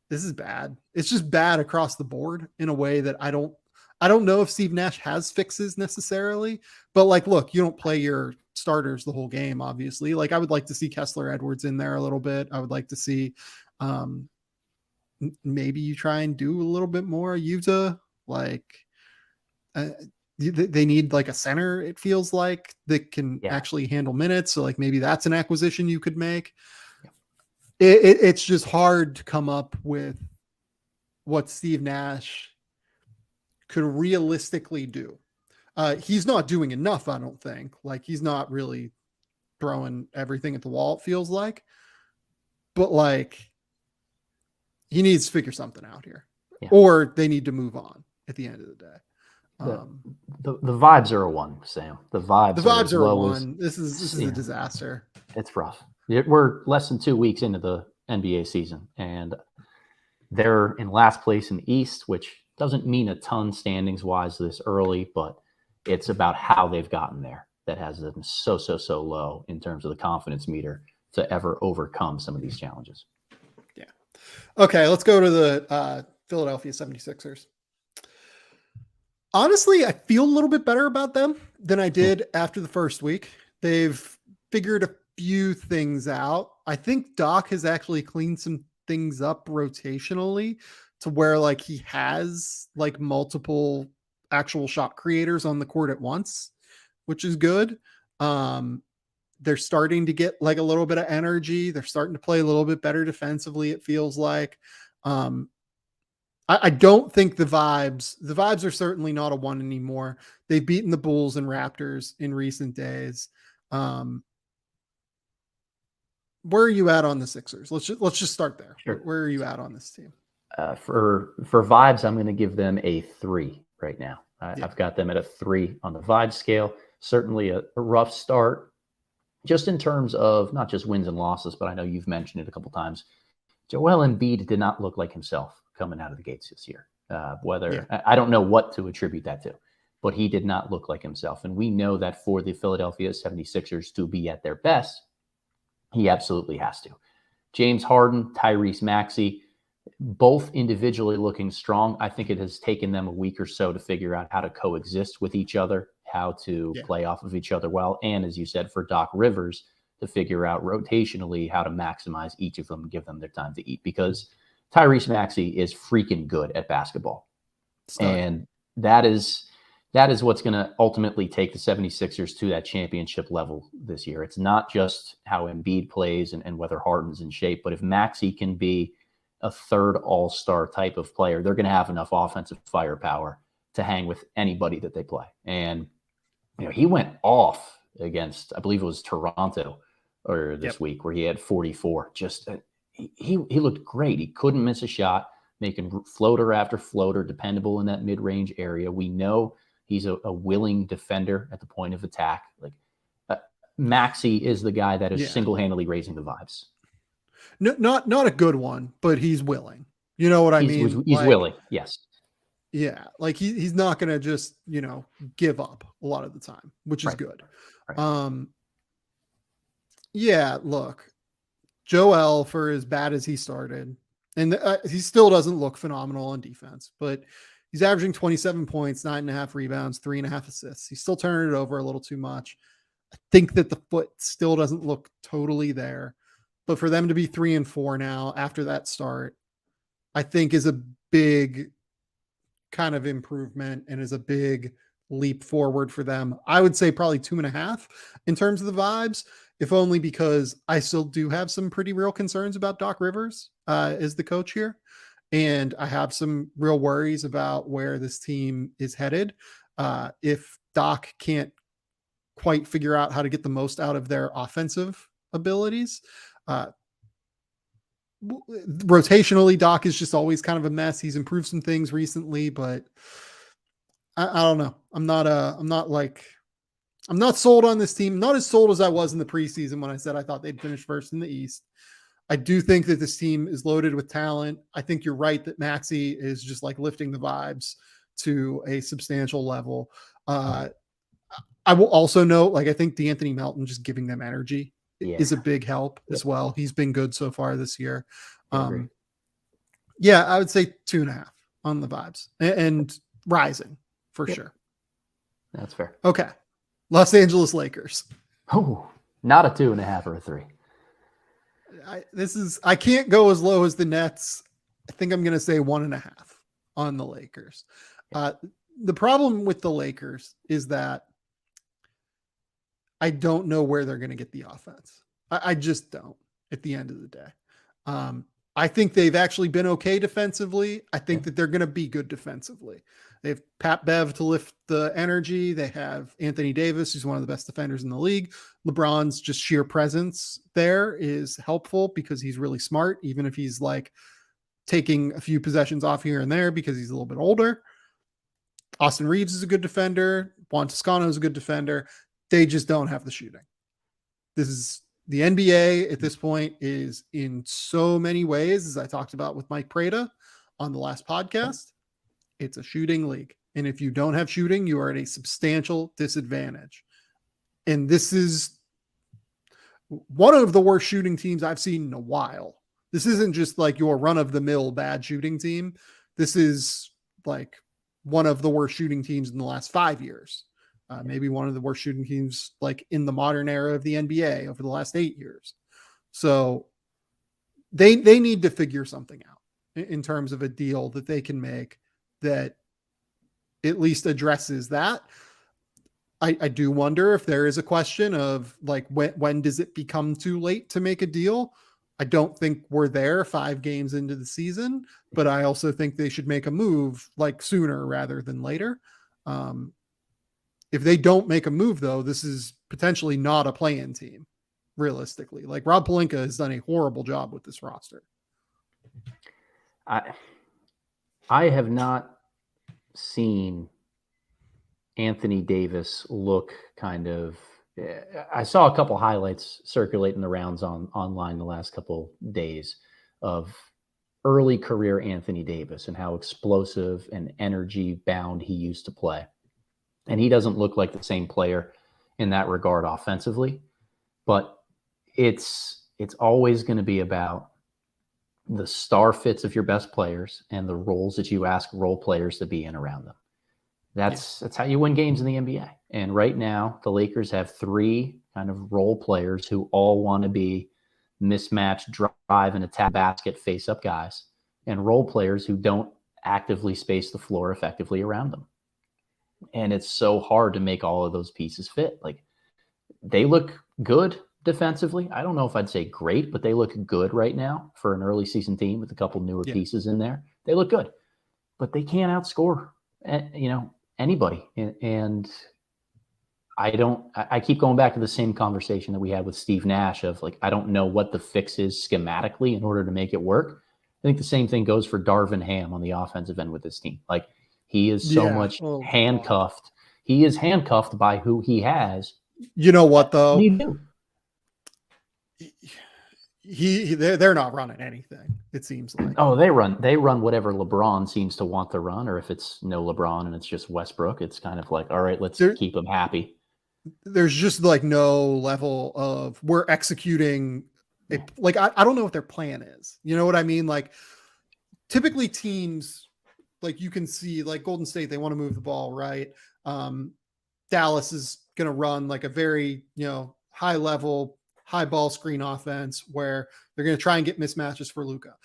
This is bad. It's just bad across the board in a way that I don't know if Steve Nash has fixes necessarily, but like, look, you don't play your starters the whole game, obviously. Like I would like to see Kessler Edwards in there a little bit. I would like to see, maybe you try and do a little bit more Yuta, they need like a center, it feels like, that can actually handle minutes. So like maybe that's an acquisition you could make. It's just hard to come up with what Steve Nash could realistically do. He's not doing enough, I don't think. Like he's not really throwing everything at the wall, it feels like. But like he needs to figure something out here. Or they need to move on at the end of the day. The vibes are a 1, Sam. The vibes are a 1. This is a disaster. It's rough. We're less than 2 weeks into the NBA season, and they're in last place in the East, which doesn't mean a ton standings wise this early, but it's about how they've gotten there that has them so low in terms of the confidence meter to ever overcome some of these challenges. Yeah. Okay, let's go to the Philadelphia 76ers. Honestly, I feel a little bit better about them than I did after the first week. They've figured a few things out. I think Doc has actually cleaned some things up rotationally to where like he has like multiple actual shot creators on the court at once, which is good. They're starting to get like a little bit of energy. They're starting to play a little bit better defensively, it feels like. I don't think the vibes are certainly not a one anymore. They've beaten the Bulls and Raptors in recent days. Where are you at on the Sixers? Let's just start there. Sure. Where are you at on this team? For vibes, I'm going to give them a 3 right now. I've got them at a 3 on the vibe scale. Certainly a rough start, just in terms of not just wins and losses, but I know you've mentioned it a couple times. Joel Embiid did not look like himself coming out of the gates this year. I don't know what to attribute that to, but he did not look like himself. And we know that for the Philadelphia 76ers to be at their best, he absolutely has to. James Harden, Tyrese Maxey, both individually looking strong. I think it has taken them a week or so to figure out how to coexist with each other, how to play off of each other well. And as you said, for Doc Rivers to figure out rotationally how to maximize each of them and give them their time to eat, because Tyrese Maxey is freaking good at basketball. And that is what's going to ultimately take the 76ers to that championship level this year. It's not just how Embiid plays and whether Harden's in shape, but if Maxey can be a third all-star type of player, they're going to have enough offensive firepower to hang with anybody that they play. And he went off against, I believe it was Toronto or this week, where he had 44. Just he looked great. He couldn't miss a shot, making floater after floater, dependable in that mid-range area. We know he's a willing defender at the point of attack. Like Maxey is the guy that is single-handedly raising the vibes. No, not a good one, but he's willing. You know what I mean? He's willing, yes. Yeah, like he's not going to just, give up a lot of the time, which is good. Right. Yeah, look, Joel, for as bad as he started, and he still doesn't look phenomenal on defense, but he's averaging 27 points, 9.5 rebounds, 3.5 assists. He's still turning it over a little too much. I think that the foot still doesn't look totally there, but for them to be 3-4 now after that start, I think is a big kind of improvement and is a big leap forward for them. I would say probably 2.5 in terms of the vibes, if only because I still do have some pretty real concerns about Doc Rivers as the coach here. And I have some real worries about where this team is headed. If Doc can't quite figure out how to get the most out of their offensive abilities, rotationally, Doc is just always kind of a mess. He's improved some things recently, but I don't know. I'm not sold on this team. Not as sold as I was in the preseason when I said I thought they'd finish first in the East. I do think that this team is loaded with talent. I think you're right that Maxey is just like lifting the vibes to a substantial level. I will also note, I think DeAnthony Melton just giving them energy is a big help as well. He's been good so far this year. I would say 2.5 on the vibes and rising for sure. That's fair. Okay. Los Angeles Lakers. Oh, not a 2.5 or a 3. I can't go as low as the Nets. I think I'm going to say 1.5 on the Lakers. The problem with the Lakers is that I don't know where they're going to get the offense. I just don't at the end of the day. I think they've actually been okay defensively. I think that they're going to be good defensively. They have Pat Bev to lift the energy. They have Anthony Davis, who's one of the best defenders in the league. LeBron's just sheer presence there is helpful because he's really smart, even if he's taking a few possessions off here and there because he's a little bit older. Austin Reeves is a good defender. Juan Toscano is a good defender. They just don't have the shooting. This is the NBA at this point is in so many ways, as I talked about with Mike Prada on the last podcast, it's a shooting league. And if you don't have shooting, you are at a substantial disadvantage. And this is one of the worst shooting teams I've seen in a while. This isn't just your run-of-the-mill bad shooting team. This is one of the worst shooting teams in the last 5 years. Maybe one of the worst shooting teams in the modern era of the NBA over the last 8 years. So they need to figure something out in terms of a deal that they can make that at least addresses that. I do wonder if there is a question of like, when does it become too late to make a deal? I don't think we're there 5 games into the season, but I also think they should make a move like sooner rather than later. If they don't make a move, though, this is potentially not a play-in team, realistically. Like, Rob Pelinka has done a horrible job with this roster. I have not seen Anthony Davis look kind of. I saw a couple highlights circulating the rounds online the last couple days of early career Anthony Davis and how explosive and energy bound he used to play. And he doesn't look like the same player in that regard offensively, but it's always going to be about the star fits of your best players and the roles that you ask role players to be in around them. That's how you win games in the NBA. And right now, the Lakers have 3 kind of role players who all want to be mismatch, drive, and attack basket face-up guys, and role players who don't actively space the floor effectively around them. And it's so hard to make all of those pieces fit. Like, they look good defensively. I don't know if I'd say great, but they look good right now for an early season team with a couple newer pieces in there. They look good, but they can't outscore, anybody. And I keep going back to the same conversation that we had with Steve Nash of like, I don't know what the fix is schematically in order to make it work. I think the same thing goes for Darvin Ham on the offensive end with this team. Like, he is so much handcuffed. God. He is handcuffed by who he has. You know what, though? What do you do? They're not running anything, it seems like. Oh, they run whatever LeBron seems to want to run, or if it's no LeBron and it's just Westbrook, it's kind of like, all right, let's keep him happy. There's just like no level of we're executing like I don't know what their plan is. You know what I mean? Like, typically teams, like, you can see like Golden State, they want to move the ball, right? Dallas is going to run like a very, high level, high ball screen offense where they're going to try and get mismatches for Luka.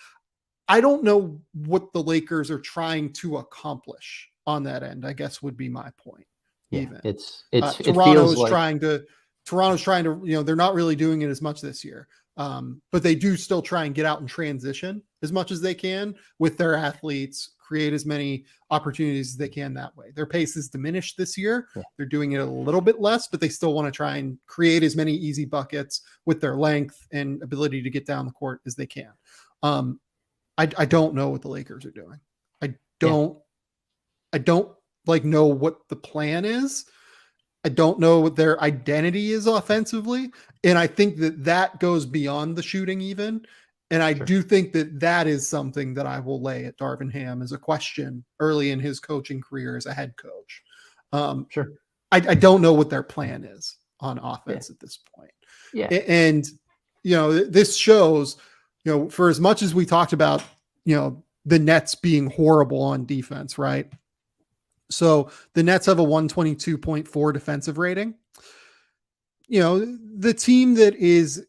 I don't know what the Lakers are trying to accomplish on that end, I guess would be my point. Yeah, even Toronto's trying to, they're not really doing it as much this year. But they do still try and get out and transition as much as they can with their athletes, create as many opportunities as they can that way. Their pace is diminished this year. Yeah. They're doing it a little bit less, but they still want to try and create as many easy buckets with their length and ability to get down the court as they can. I don't know what the Lakers are doing. I don't like know what the plan is. I don't know what their identity is offensively. And I think that goes beyond the shooting even. And I do think that is something that I will lay at Darvin Ham as a question early in his coaching career as a head coach. I don't know what their plan is on offense at this point. Yeah. And, this shows, for as much as we talked about, the Nets being horrible on defense, right? So the Nets have a 122.4 defensive rating. The team that is,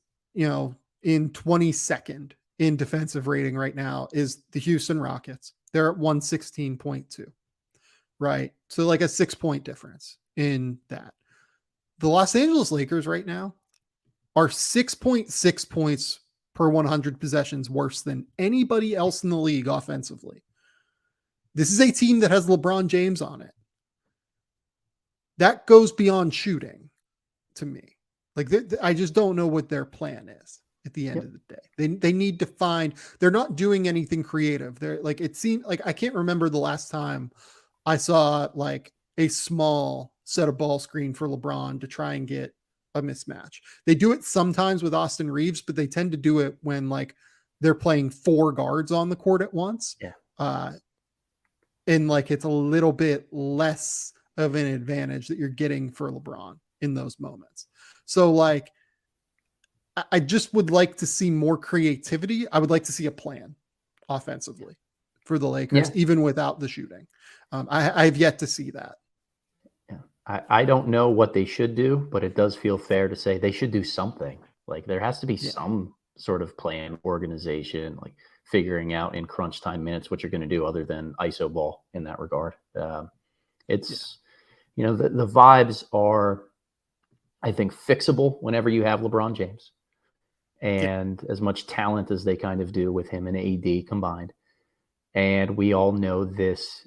in 22nd in defensive rating right now is the Houston Rockets. They're at 116.2, right? So like a 6-point difference in that. The Los Angeles Lakers right now are 6.6 points per 100 possessions worse than anybody else in the league offensively. This is a team that has LeBron James on it. That goes beyond shooting to me. Like, I just don't know what their plan is at the end of the day. They need to find, they're not doing anything creative. They're like, it seemed like, I can't remember the last time I saw like a small set of ball screen for LeBron to try and get a mismatch. They do it sometimes with Austin Reeves, but they tend to do it when like they're playing 4 guards on the court at once. And like, it's a little bit less of an advantage that you're getting for LeBron in those moments. So like, I just would like to see more creativity. I would like to see a plan offensively for the Lakers, even without the shooting. I've yet to see that. I don't know what they should do, but it does feel fair to say they should do something. Like, there has to be some sort of plan, organization, like figuring out in crunch time minutes what you're going to do other than ISO ball in that regard. the vibes are, I think, fixable whenever you have LeBron James Yeah. and as much talent as they kind of do with him and AD combined. And we all know this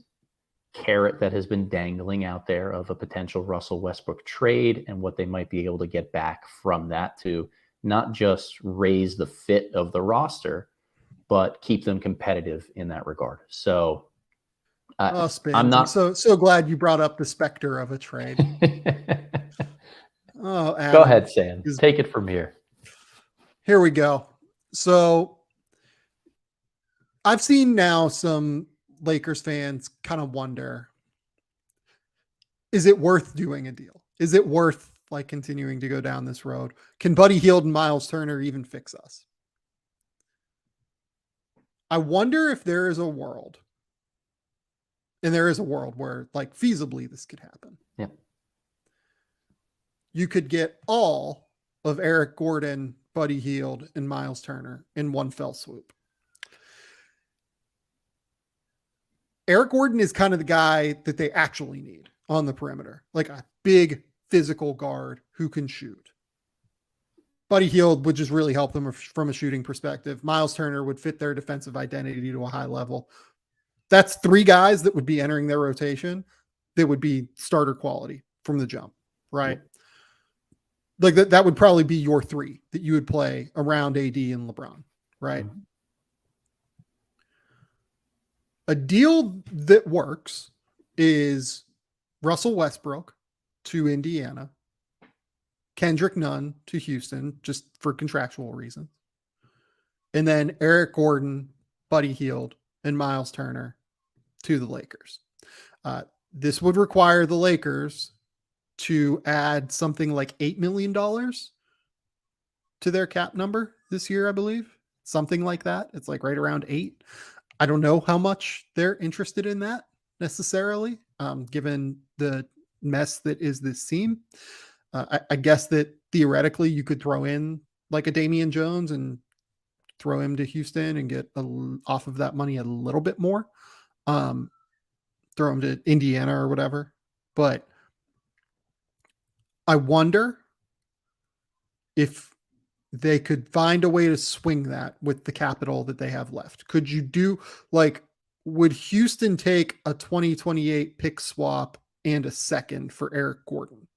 carrot that has been dangling out there of a potential Russell Westbrook trade and what they might be able to get back from that to not just raise the fit of the roster, but keep them competitive in that regard. So Oh, I'm Spins. I'm not. so glad you brought up the specter of a trade. Oh, Go Adam. ahead, Sam. Take it from here. Here we go. So I've seen now some Lakers fans kind of wonder, is it worth doing a deal? Is it worth like continuing to go down this road? Can Buddy Hield and Miles Turner even fix us? I wonder if there is a world, and there is a world where like feasibly this could happen. Yeah. You could get all of Eric Gordon, Buddy Hield, and Miles Turner in one fell swoop. Eric Gordon is kind of the guy that they actually need on the perimeter, like a big physical guard who can shoot. Buddy Hield would just really help them from a shooting perspective. Miles Turner would fit their defensive identity to a high level. That's three guys that would be entering their rotation that would be starter quality from the jump, right? Yeah. Like that would probably be your three that you would play around AD and LeBron, right? Mm-hmm. A deal that works is Russell Westbrook to Indiana, Kendrick Nunn to Houston, just for contractual reasons, and then Eric Gordon, Buddy Hield, and Miles Turner to the Lakers. This would require the Lakers to add something like $8 million to their cap number this year, I believe. Something like that. It's like right around 8. I don't know how much they're interested in that necessarily, given the mess that is this team. I guess that theoretically you could throw in like a Damian Jones and throw him to Houston and get off of that money a little bit more. Throw him to Indiana or whatever. But I wonder if they could find a way to swing that with the capital that they have left. Could you do like, would Houston take a 2028 pick swap and a second for Eric Gordon?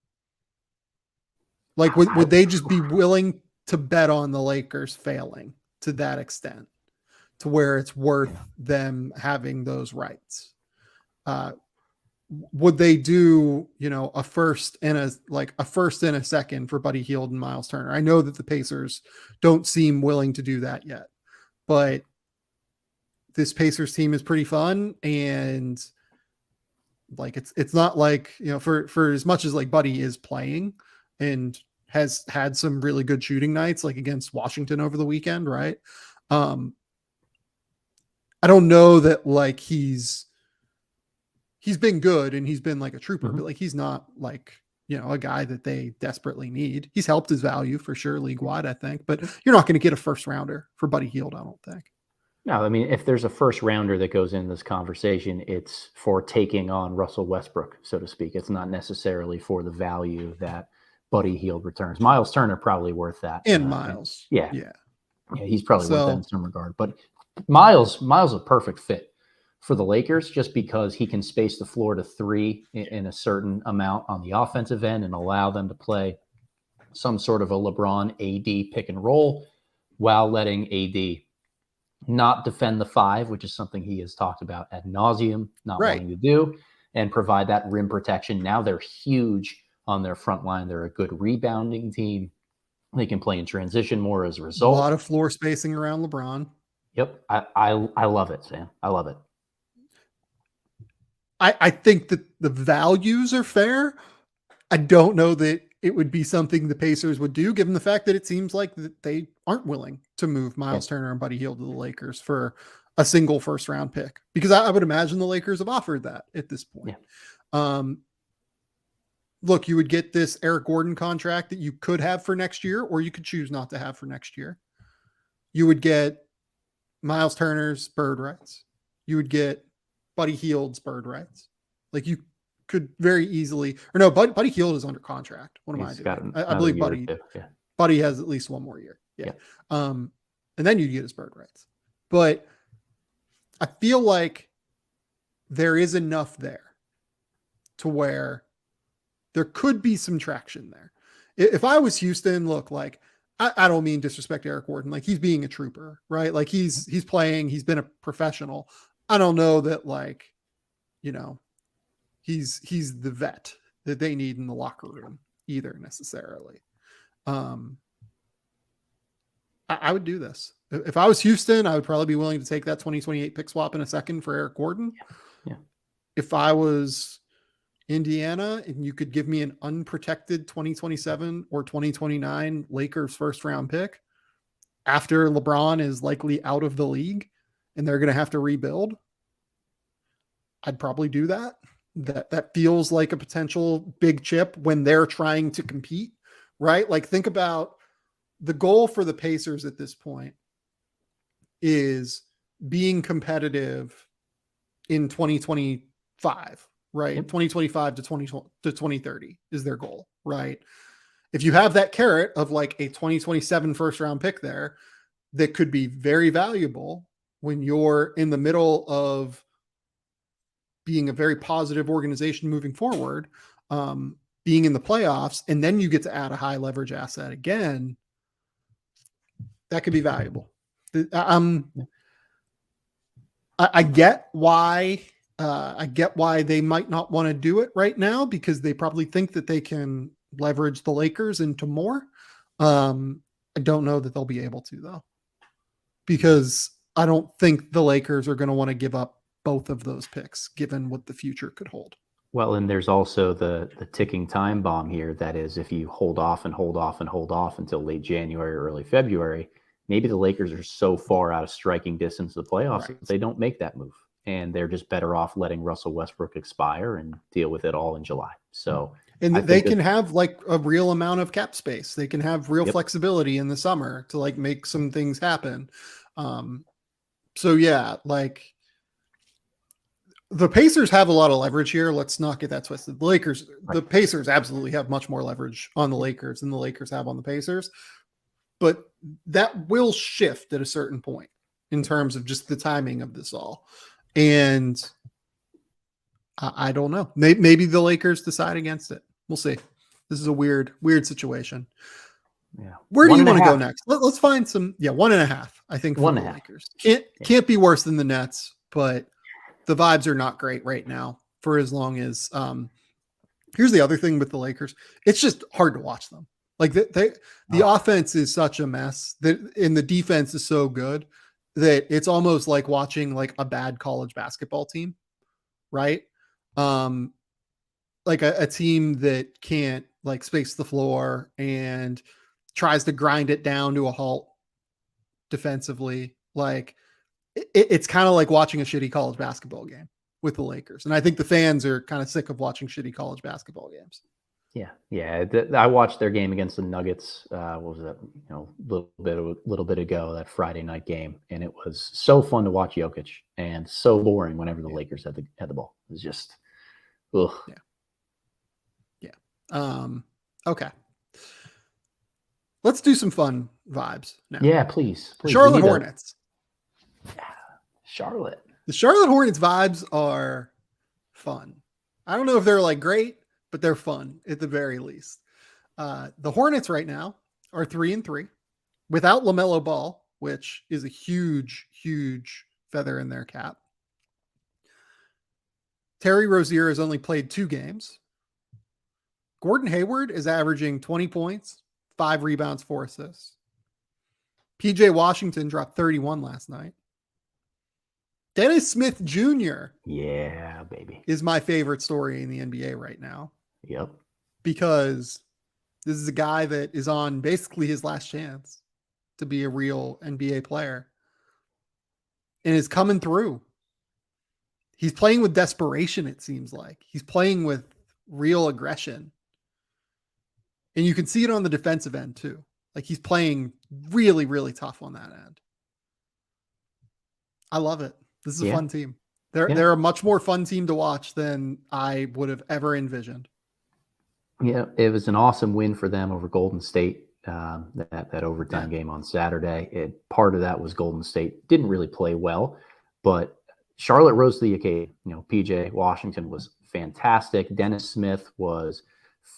Like, would they just be willing to bet on the Lakers failing to that extent, to where it's worth them having those rights? Would they do, a first and a second for Buddy Hield and Miles Turner? I know that the Pacers don't seem willing to do that yet, but this Pacers team is pretty fun. And like, it's not like, for as much as like Buddy is playing and has had some really good shooting nights, like against Washington over the weekend. Right. I don't know that like he's been good and he's been like a trooper, but like, he's not like, a guy that they desperately need. He's helped his value for sure league wide, I think, but you're not going to get a first rounder for Buddy Hield, I don't think. No, I mean, if there's a first rounder that goes in this conversation, it's for taking on Russell Westbrook, so to speak. It's not necessarily for the value that Buddy Hield returns. Miles Turner probably worth that. And Miles. Yeah, he's probably worth that in some regard. But Miles a perfect fit for the Lakers just because he can space the floor to three in a certain amount on the offensive end and allow them to play some sort of a LeBron AD pick and roll while letting AD not defend the 5, which is something he has talked about ad nauseum, not wanting to do, and provide that rim protection. Now they're huge on their front line. They're a good rebounding team. They can play in transition more as a result. A lot of floor spacing around LeBron. Yep. I love it, Sam. I love it. I think that the values are fair. I don't know that it would be something the Pacers would do, given the fact that it seems like that they aren't willing to move Miles Turner and Buddy Hield to the Lakers for a single first round pick, because I would imagine the Lakers have offered that at this point. Yeah. Look, you would get this Eric Gordon contract that you could have for next year, or you could choose not to have for next year. You would get Miles Turner's bird rights. You would get Buddy Hield's bird rights. Like, you could very easily, or no, Buddy Hield is under contract. What am I He's doing? got I believe Buddy has at least one more year. Yeah. And then you get his bird rights. But I feel like there is enough there to where there could be some traction there. If I was Houston, look, like, I don't mean disrespect to Eric Gordon. Like, he's being a trooper, right? Like, he's playing, he's been a professional. I don't know that, like, you know, he's the vet that they need in the locker room either necessarily. I would do this. If I was Houston, I would probably be willing to take that 2028 pick swap in a second for Eric Gordon. Yeah. If I was Indiana and you could give me an unprotected 2027 or 2029 Lakers first round pick after LeBron is likely out of the league and they're going to have to rebuild, I'd probably do that. That feels like a potential big chip when they're trying to compete, right? Like, think about the goal for the Pacers at this point is being competitive in 2025, right? 2025 to 2030 is their goal, right? If you have that carrot of like a 2027 first round pick there, that could be very valuable when you're in the middle of being a very positive organization moving forward, being in the playoffs, and then you get to add a high leverage asset again, that could be valuable. I get why they might not want to do it right now, because they probably think that they can leverage the Lakers into more. I don't know that they'll be able to, though, because I don't think the Lakers are going to want to give up both of those picks given what the future could hold. Well, and there's also the ticking time bomb here. That is, if you hold off until late January or early February, maybe the Lakers are so far out of striking distance of the playoffs that they don't make that move. And they're just better off letting Russell Westbrook expire and deal with it all in July. So, and they can have like a real amount of cap space. They can have real flexibility in the summer to like make some things happen. So yeah, like, the Pacers have a lot of leverage here. Let's not get that twisted. The Pacers absolutely have much more leverage on the Lakers than the Lakers have on the Pacers, but that will shift at a certain point in terms of just the timing of this all. And I don't know. Maybe the Lakers decide against it. We'll see. This is a weird situation. Yeah. Where do you want to go next? Let's find some. Yeah, 1.5. I think for the Lakers can't be worse than the Nets, but the vibes are not great right now for as long as. Here's the other thing with the Lakers: it's just hard to watch them. Like the offense is such a mess and the defense is so good that it's almost like watching like a bad college basketball team, right? Like a team that can't like space the floor and tries to grind it down to a halt defensively. Like it's kind of like watching a shitty college basketball game with the Lakers. And I think the fans are kind of sick of watching shitty college basketball games. Yeah. I watched their game against the Nuggets. What was that? Little bit ago, that Friday night game, and it was so fun to watch Jokic, and so boring whenever the Lakers had the ball. It was just, ugh. Yeah. Okay. Let's do some fun vibes now. Yeah, please. Charlotte Hornets. Charlotte. The Charlotte Hornets vibes are fun. I don't know if they're like great, but they're fun at the very least. The Hornets right now are 3-3 without LaMelo Ball, which is a huge, huge feather in their cap. Terry Rozier has only played 2 games. Gordon Hayward is averaging 20 points, 5 rebounds, 4 assists. PJ Washington dropped 31 last night. Dennis Smith Jr. Yeah, baby. is my favorite story in the NBA right now. Yep. Because this is a guy that is on basically his last chance to be a real NBA player and is coming through. He's playing with desperation, it seems like. He's playing with real aggression. And you can see it on the defensive end too. Like he's playing really, really tough on that end. I love it. This is a fun team. They're a much more fun team to watch than I would have ever envisioned. Yeah, it was an awesome win for them over Golden State. That overtime game on Saturday. Part of that was Golden State didn't really play well, but Charlotte rose to the occasion. PJ Washington was fantastic. Dennis Smith was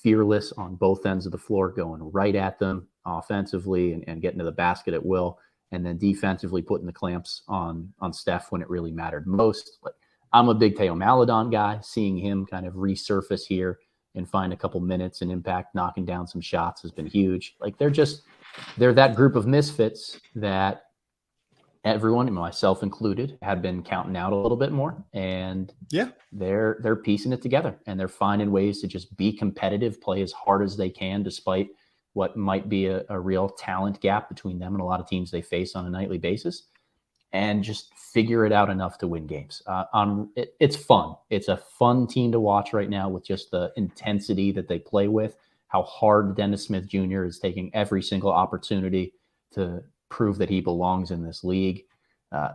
fearless on both ends of the floor, going right at them offensively and getting to the basket at will, and then defensively putting the clamps on Steph when it really mattered most. But I'm a big Teo Maledon guy. Seeing him kind of resurface here and find a couple minutes and impact knocking down some shots has been huge. Like they're that group of misfits that everyone, myself included, had been counting out a little bit more. And they're piecing it together, and they're finding ways to just be competitive, play as hard as they can, despite what might be a real talent gap between them and a lot of teams they face on a nightly basis, and just figure it out enough to win games. It's fun. It's a fun team to watch right now with just the intensity that they play with, how hard Dennis Smith Jr. is taking every single opportunity to prove that he belongs in this league.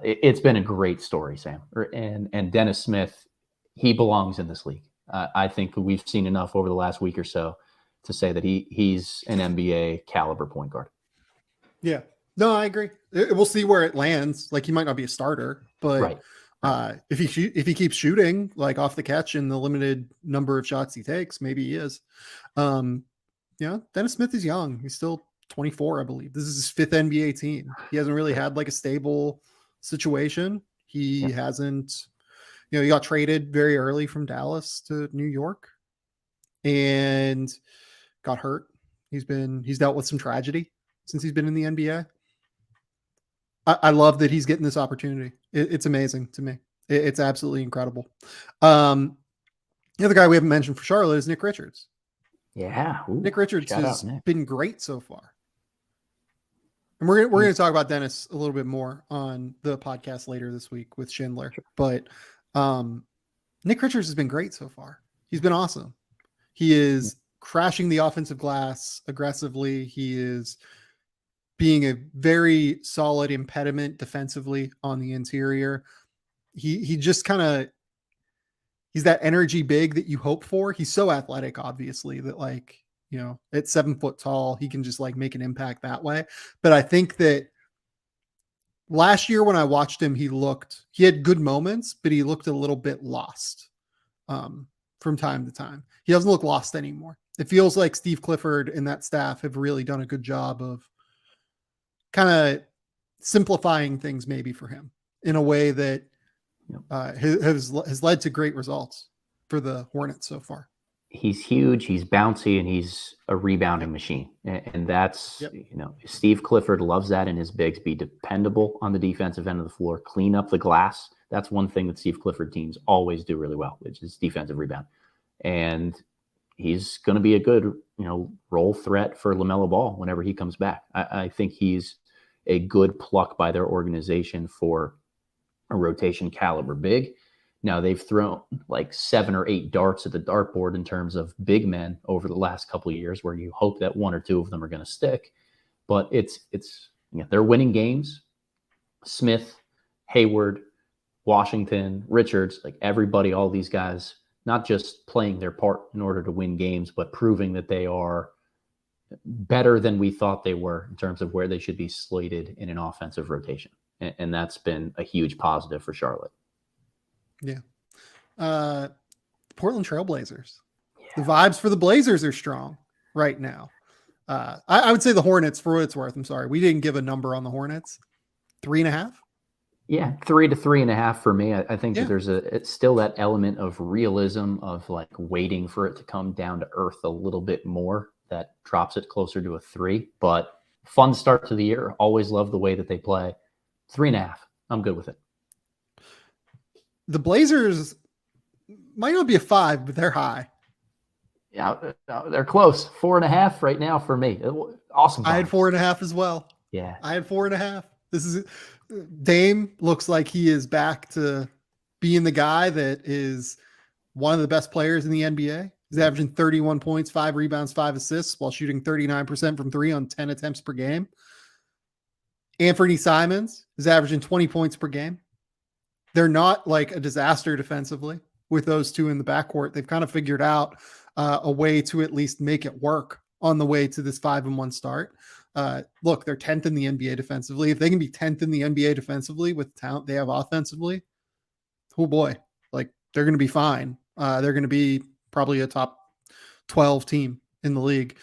It's been a great story, Sam. And Dennis Smith, he belongs in this league. I think we've seen enough over the last week or so to say that he's an NBA caliber point guard. Yeah. No, I agree. We'll see where it lands. Like, he might not be a starter, but if he keeps shooting like off the catch in the limited number of shots he takes, maybe he is. Dennis Smith is young. He's still 24, I believe. This is his fifth NBA team. He hasn't really had like a stable situation. He hasn't, he got traded very early from Dallas to New York and got hurt. He's dealt with some tragedy since he's been in the NBA. I love that he's getting this opportunity. It's amazing to me. It's absolutely incredible. The other guy we haven't mentioned for Charlotte is Nick Richards. Yeah. Ooh, Nick Richards has been great so far. And we're going to talk about Dennis a little bit more on the podcast later this week with Schindler. But Nick Richards has been great so far. He's been awesome. He is crashing the offensive glass aggressively. He is being a very solid impediment defensively on the interior. He just kind of, he's that energy big that you hope for. He's so athletic, obviously, that at 7 foot tall, he can just like make an impact that way. But I think that last year when I watched him, he had good moments, but he looked a little bit lost from time to time. He doesn't look lost anymore. It feels like Steve Clifford and that staff have really done a good job of kind of simplifying things maybe for him in a way that has led to great results for the Hornets so far. He's huge, he's bouncy, and he's a rebounding machine. And that's, Steve Clifford loves that in his bigs. Be dependable on the defensive end of the floor, clean up the glass. That's one thing that Steve Clifford teams always do really well, which is defensive rebound. And he's going to be a good, role threat for LaMelo Ball whenever he comes back. I think he's a good pluck by their organization for a rotation caliber big. Now, they've thrown like 7 or 8 darts at the dartboard in terms of big men over the last couple of years, where you hope that 1 or 2 of them are going to stick. But they're winning games. Smith, Hayward, Washington, Richards, like everybody, all these guys, not just playing their part in order to win games, but proving that they are better than we thought they were in terms of where they should be slated in an offensive rotation. And that's been a huge positive for Charlotte. Yeah. Portland Trailblazers. Yeah. The vibes for the Blazers are strong right now. I would say the Hornets, for what it's worth. I'm sorry. We didn't give a number on the Hornets. 3.5? Yeah, 3 to 3.5 for me. I think that it's still that element of realism of like waiting for it to come down to earth a little bit more that drops it closer to a 3. But fun start to the year. Always love the way that they play. 3.5. I'm good with it. The Blazers might not be a 5, but they're high. Yeah, they're close. 4.5 right now for me. Awesome. I had 4.5 as well. Yeah, I had 4.5. This is Dame looks like he is back to being the guy that is one of the best players in the NBA. He's averaging 31 points, 5 rebounds, 5 assists, while shooting 39% from 3 on 10 attempts per game. Anthony Simons is averaging 20 points per game. they're not like a disaster defensively with those two in the backcourt. They've kind of figured out a way to at least make it work on the way to this 5-1 start. Look, they're 10th in the NBA defensively. If they can be 10th in the NBA defensively with the talent they have offensively, oh boy, like they're going to be fine. They're going to be probably a top 12 team in the league.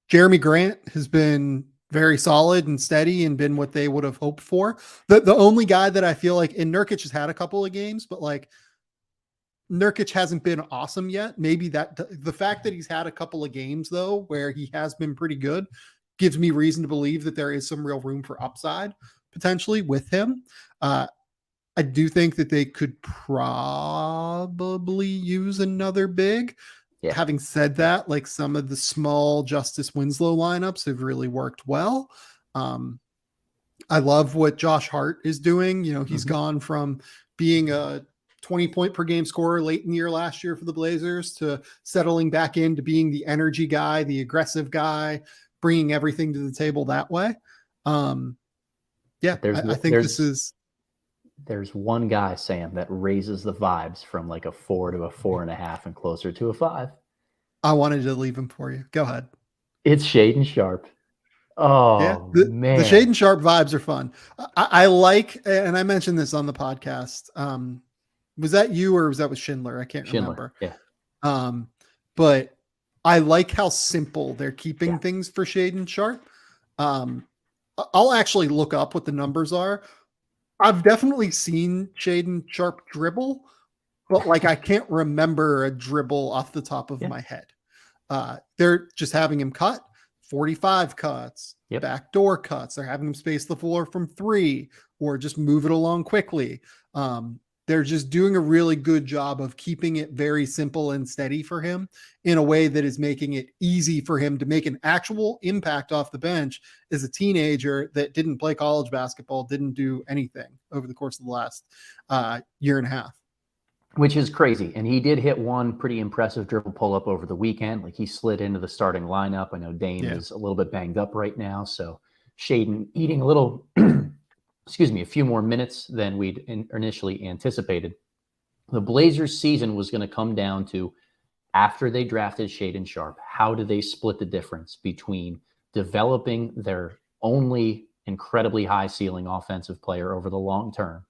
Jeremy Grant has been very solid and steady and been what they would have hoped for. The only guy that I feel like, and Nurkic has had a couple of games, but like Nurkic hasn't been awesome yet. Maybe that the fact that he's had a couple of games though, where he has been pretty good, gives me reason to believe that there is some real room for upside potentially with him. I do think that they could probably use another big. Yeah. Having said that, like some of the small Justice Winslow lineups have really worked well. I love what Josh Hart is doing. You know, he's gone from being a 20-point per game scorer late in the year last year for the Blazers to settling back into being the energy guy, the aggressive guy, bringing everything to the table that way. Yeah, I think this is... There's one guy, Sam, that raises the vibes from like a 4 to a 4.5 and closer to a 5. I wanted to leave him for you. Go ahead. It's Shaedon Sharpe. Oh, yeah, man. The Shaedon Sharpe vibes are fun. I like, and I mentioned this on the podcast. Was that you or was that with Schindler? I can't remember. Yeah. But I like how simple they're keeping things for Shaedon Sharpe. I'll actually look up what the numbers are. I've definitely seen Shaedon Sharpe dribble, but like I can't remember a dribble off the top of my head. They're just having him cut 45 cuts, backdoor cuts. They're having him space the floor from 3 or just move it along quickly. They're just doing a really good job of keeping it very simple and steady for him in a way that is making it easy for him to make an actual impact off the bench as a teenager that didn't play college basketball, didn't do anything over the course of the last year and a half. Which is crazy. And he did hit one pretty impressive dribble pull-up over the weekend. Like he slid into the starting lineup. I know Dame is a little bit banged up right now. So Shaedon eating a little... a few more minutes than we'd initially anticipated. The Blazers season was going to come down to, after they drafted Shaedon Sharpe, how do they split the difference between developing their only incredibly high ceiling offensive player over the long term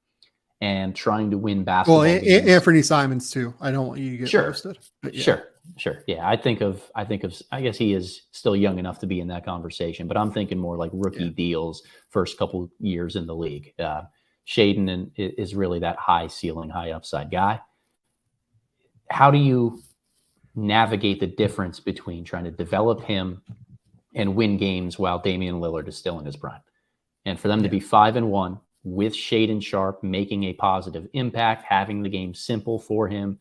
and trying to win basketball games. Anthony Simons too. I don't want you to get roasted. Sure. Yeah. I guess he is still young enough to be in that conversation, but I'm thinking more like rookie deals, first couple years in the league. Shaedon is really that high ceiling, high upside guy. How do you navigate the difference between trying to develop him and win games while Damian Lillard is still in his prime? And for them to be 5-1 with Shaedon Sharpe making a positive impact, having the game simple for him,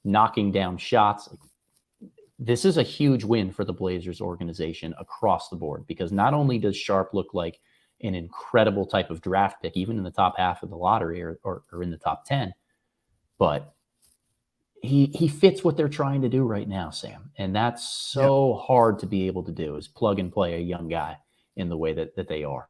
knocking down shots. This is a huge win for the Blazers organization across the board, because not only does Sharpe look like an incredible type of draft pick, even in the top half of the lottery or in the top 10, but he fits what they're trying to do right now, Sam. And that's so hard to be able to do, is plug and play a young guy in the way that they are.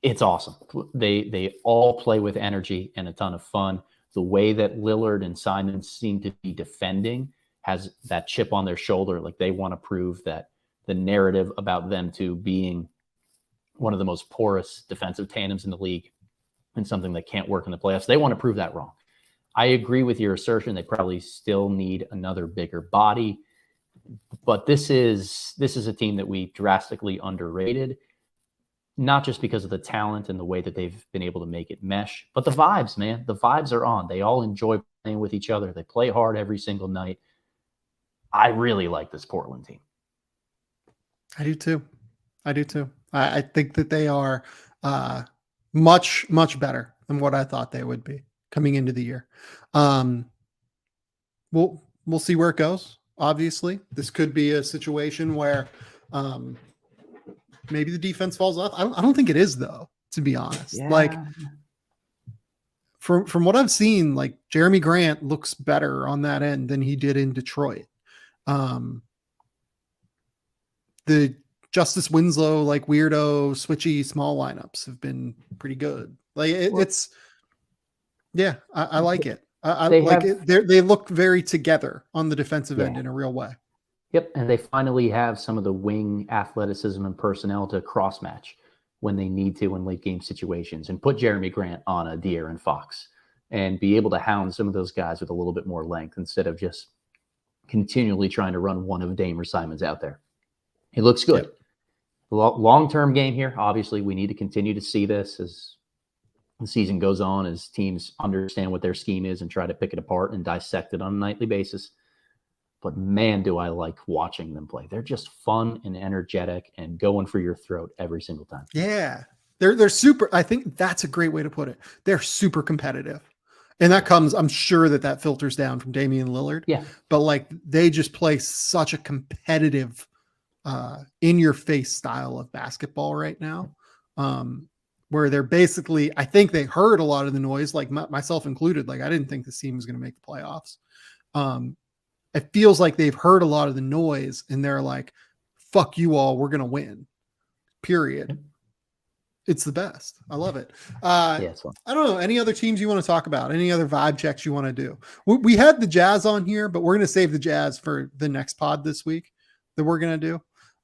It's awesome. They all play with energy and a ton of fun. The way that Lillard and Simons seem to be defending has that chip on their shoulder. Like they want to prove that the narrative about them two being one of the most porous defensive tandems in the league and something that can't work in the playoffs, they want to prove that wrong. I agree with your assertion. They probably still need another bigger body, but this is a team that we drastically underrated. Not just because of the talent and the way that they've been able to make it mesh, but the vibes, man. The vibes are on. They all enjoy playing with each other. They play hard every single night. I really like this Portland team. I do too. I think that they are much, much better than what I thought they would be coming into the year. We'll see where it goes. Obviously, this could be a situation where maybe the defense falls off. I don't think it is, though, to be honest. Yeah. Like from what I've seen, like Jeremy Grant looks better on that end than he did in Detroit. The Justice Winslow, like weirdo, switchy, small lineups have been pretty good. Like it's Yeah, I like it. I They like have, it. They look very together on the defensive end yeah. in a real way. Yep, and they finally have some of the wing athleticism and personnel to cross match when they need to in late game situations and put Jeremy Grant on a De'Aaron Fox and be able to hound some of those guys with a little bit more length instead of just continually trying to run one of Dame or Simons out there. It looks good. Yep. Long-term game here. Obviously, we need to continue to see this as the season goes on, as teams understand what their scheme is and try to pick it apart and dissect it on a nightly basis. But man, do I like watching them play. They're just fun and energetic and going for your throat every single time. Yeah. They're super. I think that's a great way to put it. They're super competitive. And that comes, I'm sure that filters down from Damian Lillard. Yeah. But like they just play such a competitive, in your face style of basketball right now. Where they're basically, I think they heard a lot of the noise, like myself included. Like I didn't think this team was going to make the playoffs. It feels like they've heard a lot of the noise and they're like, fuck you all, we're going to win. Period. It's the best. I love it. I don't know. Any other teams you want to talk about? Any other vibe checks you want to do? We had the Jazz on here, but we're going to save the Jazz for the next pod this week that we're going to do.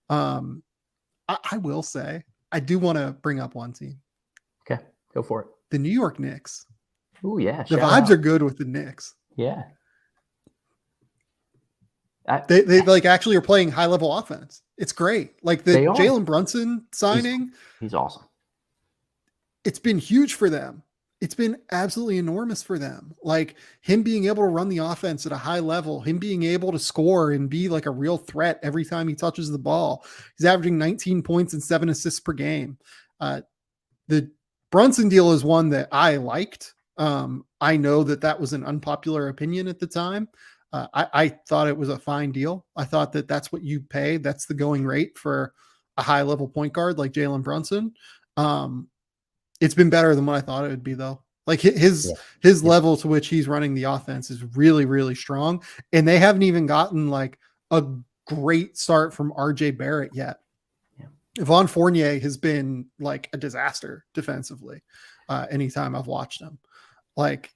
I will say, I do want to bring up one team. Okay, go for it. The New York Knicks. Oh, yeah. The vibes are good with the Knicks. Yeah. They like actually are playing high level offense. It's great. Like the Jalen Brunson signing. He's awesome. It's been huge for them. It's been absolutely enormous for them. Like him being able to run the offense at a high level, him being able to score and be like a real threat every time he touches the ball. He's averaging 19 points and 7 assists per game. The Brunson deal is one that I liked. I know that was an unpopular opinion at the time. I thought it was a fine deal. I thought that that's what you pay. That's the going rate for a high level point guard like Jalen Brunson. It's been better than what I thought it would be though. Like his level to which he's running the offense is really, really strong. And they haven't even gotten like a great start from RJ Barrett yet. Yvonne Fournier has been like a disaster defensively. Anytime I've watched him, like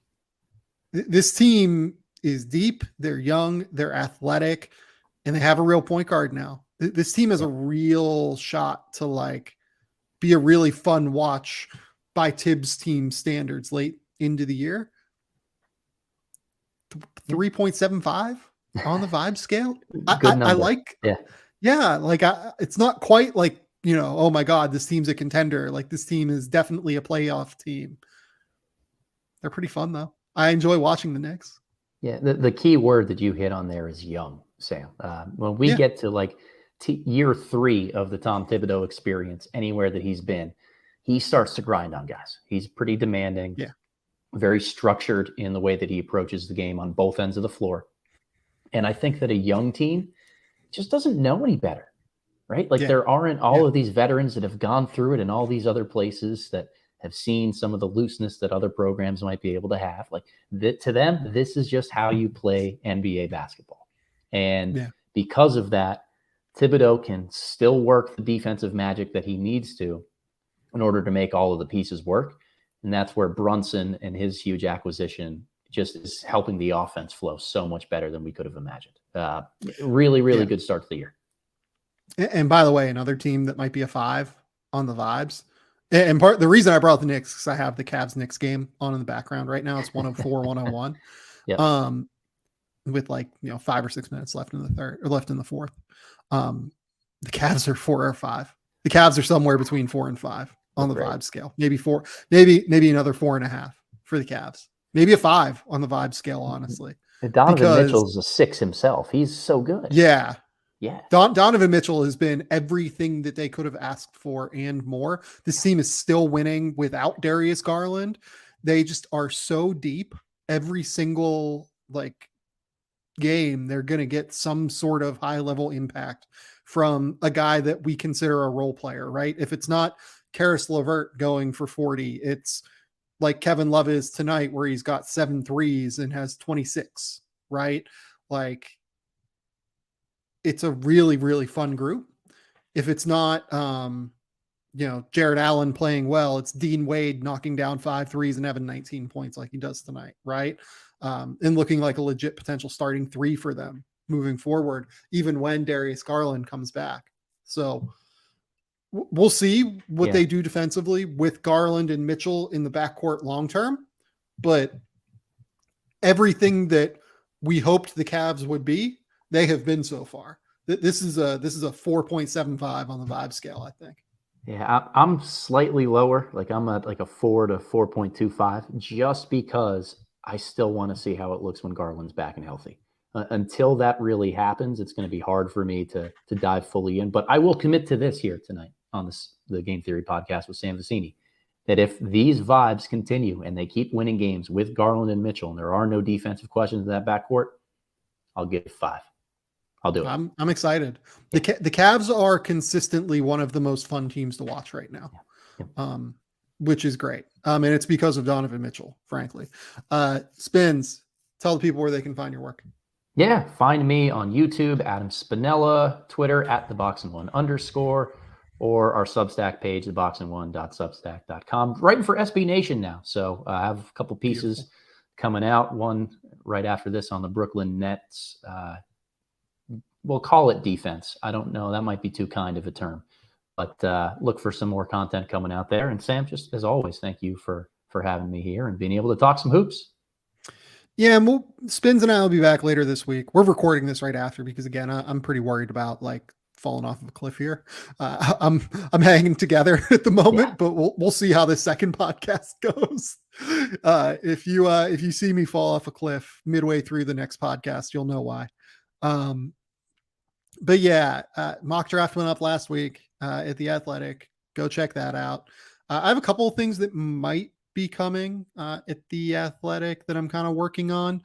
this team is deep. They're young, they're athletic, and they have a real point guard now. This team has a real shot to like be a really fun watch by Tibbs team standards late into the year. 3.75 on the vibe scale. I like, like it's not quite like, oh my God, this team's a contender. Like this team is definitely a playoff team. They're pretty fun though. I enjoy watching the Knicks. Yeah. The key word that you hit on there is young, Sam. When we get to like year 3 of the Tom Thibodeau experience, anywhere that he's been, he starts to grind on guys. He's pretty demanding, very structured in the way that he approaches the game on both ends of the floor. And I think that a young team just doesn't know any better, right? Like there aren't all of these veterans that have gone through it in all these other places that have seen some of the looseness that other programs might be able to have. Like to them, this is just how you play NBA basketball. And because of that, Thibodeau can still work the defensive magic that he needs to in order to make all of the pieces work. And that's where Brunson and his huge acquisition just is helping the offense flow so much better than we could have imagined. Really, really good start to the year. And by the way, another team that might be a 5 on the vibes. And the reason I brought the Knicks because I have the Cavs Knicks game on in the background right now. It's 104, 101. With like 5 or 6 minutes left in the third or left in the fourth. The Cavs are 4 or 5. The Cavs are somewhere between 4 and 5 on the vibe scale. Maybe 4, maybe another 4.5 for the Cavs. Maybe a 5 on the vibe scale, honestly. Donovan Mitchell's a 6 himself. He's so good. Yeah. Yeah. Donovan Mitchell has been everything that they could have asked for and more. This team is still winning without Darius Garland. They just are so deep. Every single like game, they're going to get some sort of high level impact from a guy that we consider a role player, right? If it's not Karis LeVert going for 40, it's like Kevin Love is tonight where he's got 7 threes and has 26, right? Like it's a really, really fun group. If it's not Jared Allen playing well. It's Dean Wade knocking down 5 threes and having 19 points like he does tonight, right? And looking like a legit potential starting 3 for them moving forward, even when Darius Garland comes back. So we'll see what they do defensively with Garland and Mitchell in the backcourt long term. But everything that we hoped the Cavs would be, they have been so far. This is a 4.75 on the vibe scale, I think. Yeah, I'm slightly lower. Like I'm at like a 4 to 4.25, just because I still want to see how it looks when Garland's back and healthy. Until that really happens, it's going to be hard for me to dive fully in. But I will commit to this here tonight on the Game Theory podcast with Sam Vecini, that if these vibes continue and they keep winning games with Garland and Mitchell, and there are no defensive questions in that backcourt, I'll give 5. I'll do it. I'm excited. The Cavs are consistently one of the most fun teams to watch right now, which is great. And it's because of Donovan Mitchell, frankly. Spins, tell the people where they can find your work. Yeah, find me on YouTube, Adam Spinella, Twitter @theboxandone_, or our Substack page, theboxandone.substack.com. Writing for SB Nation now, so I have a couple pieces coming out. One right after this on the Brooklyn Nets. We'll call it defense. I don't know. That might be too kind of a term, but look for some more content coming out there. And Sam, just as always, thank you for having me here and being able to talk some hoops. Yeah, Spins and I will be back later this week. We're recording this right after because, again, I'm pretty worried about like falling off of a cliff here. I'm hanging together at the moment, but we'll see how this second podcast goes. If you see me fall off a cliff midway through the next podcast, you'll know why. But yeah, mock draft went up last week at The Athletic. Go check that out. I have a couple of things that might be coming at The Athletic that I'm kind of working on.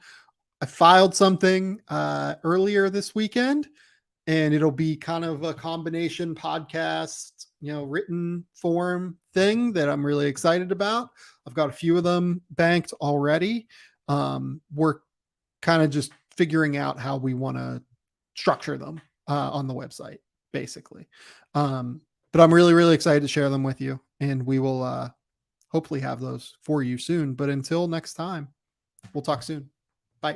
I filed something earlier this weekend, and it'll be kind of a combination podcast, written form thing that I'm really excited about. I've got a few of them banked already. We're kind of just figuring out how we want to structure them on the website, basically. But I'm really, really excited to share them with you, and we will hopefully have those for you soon. But until next time, we'll talk soon.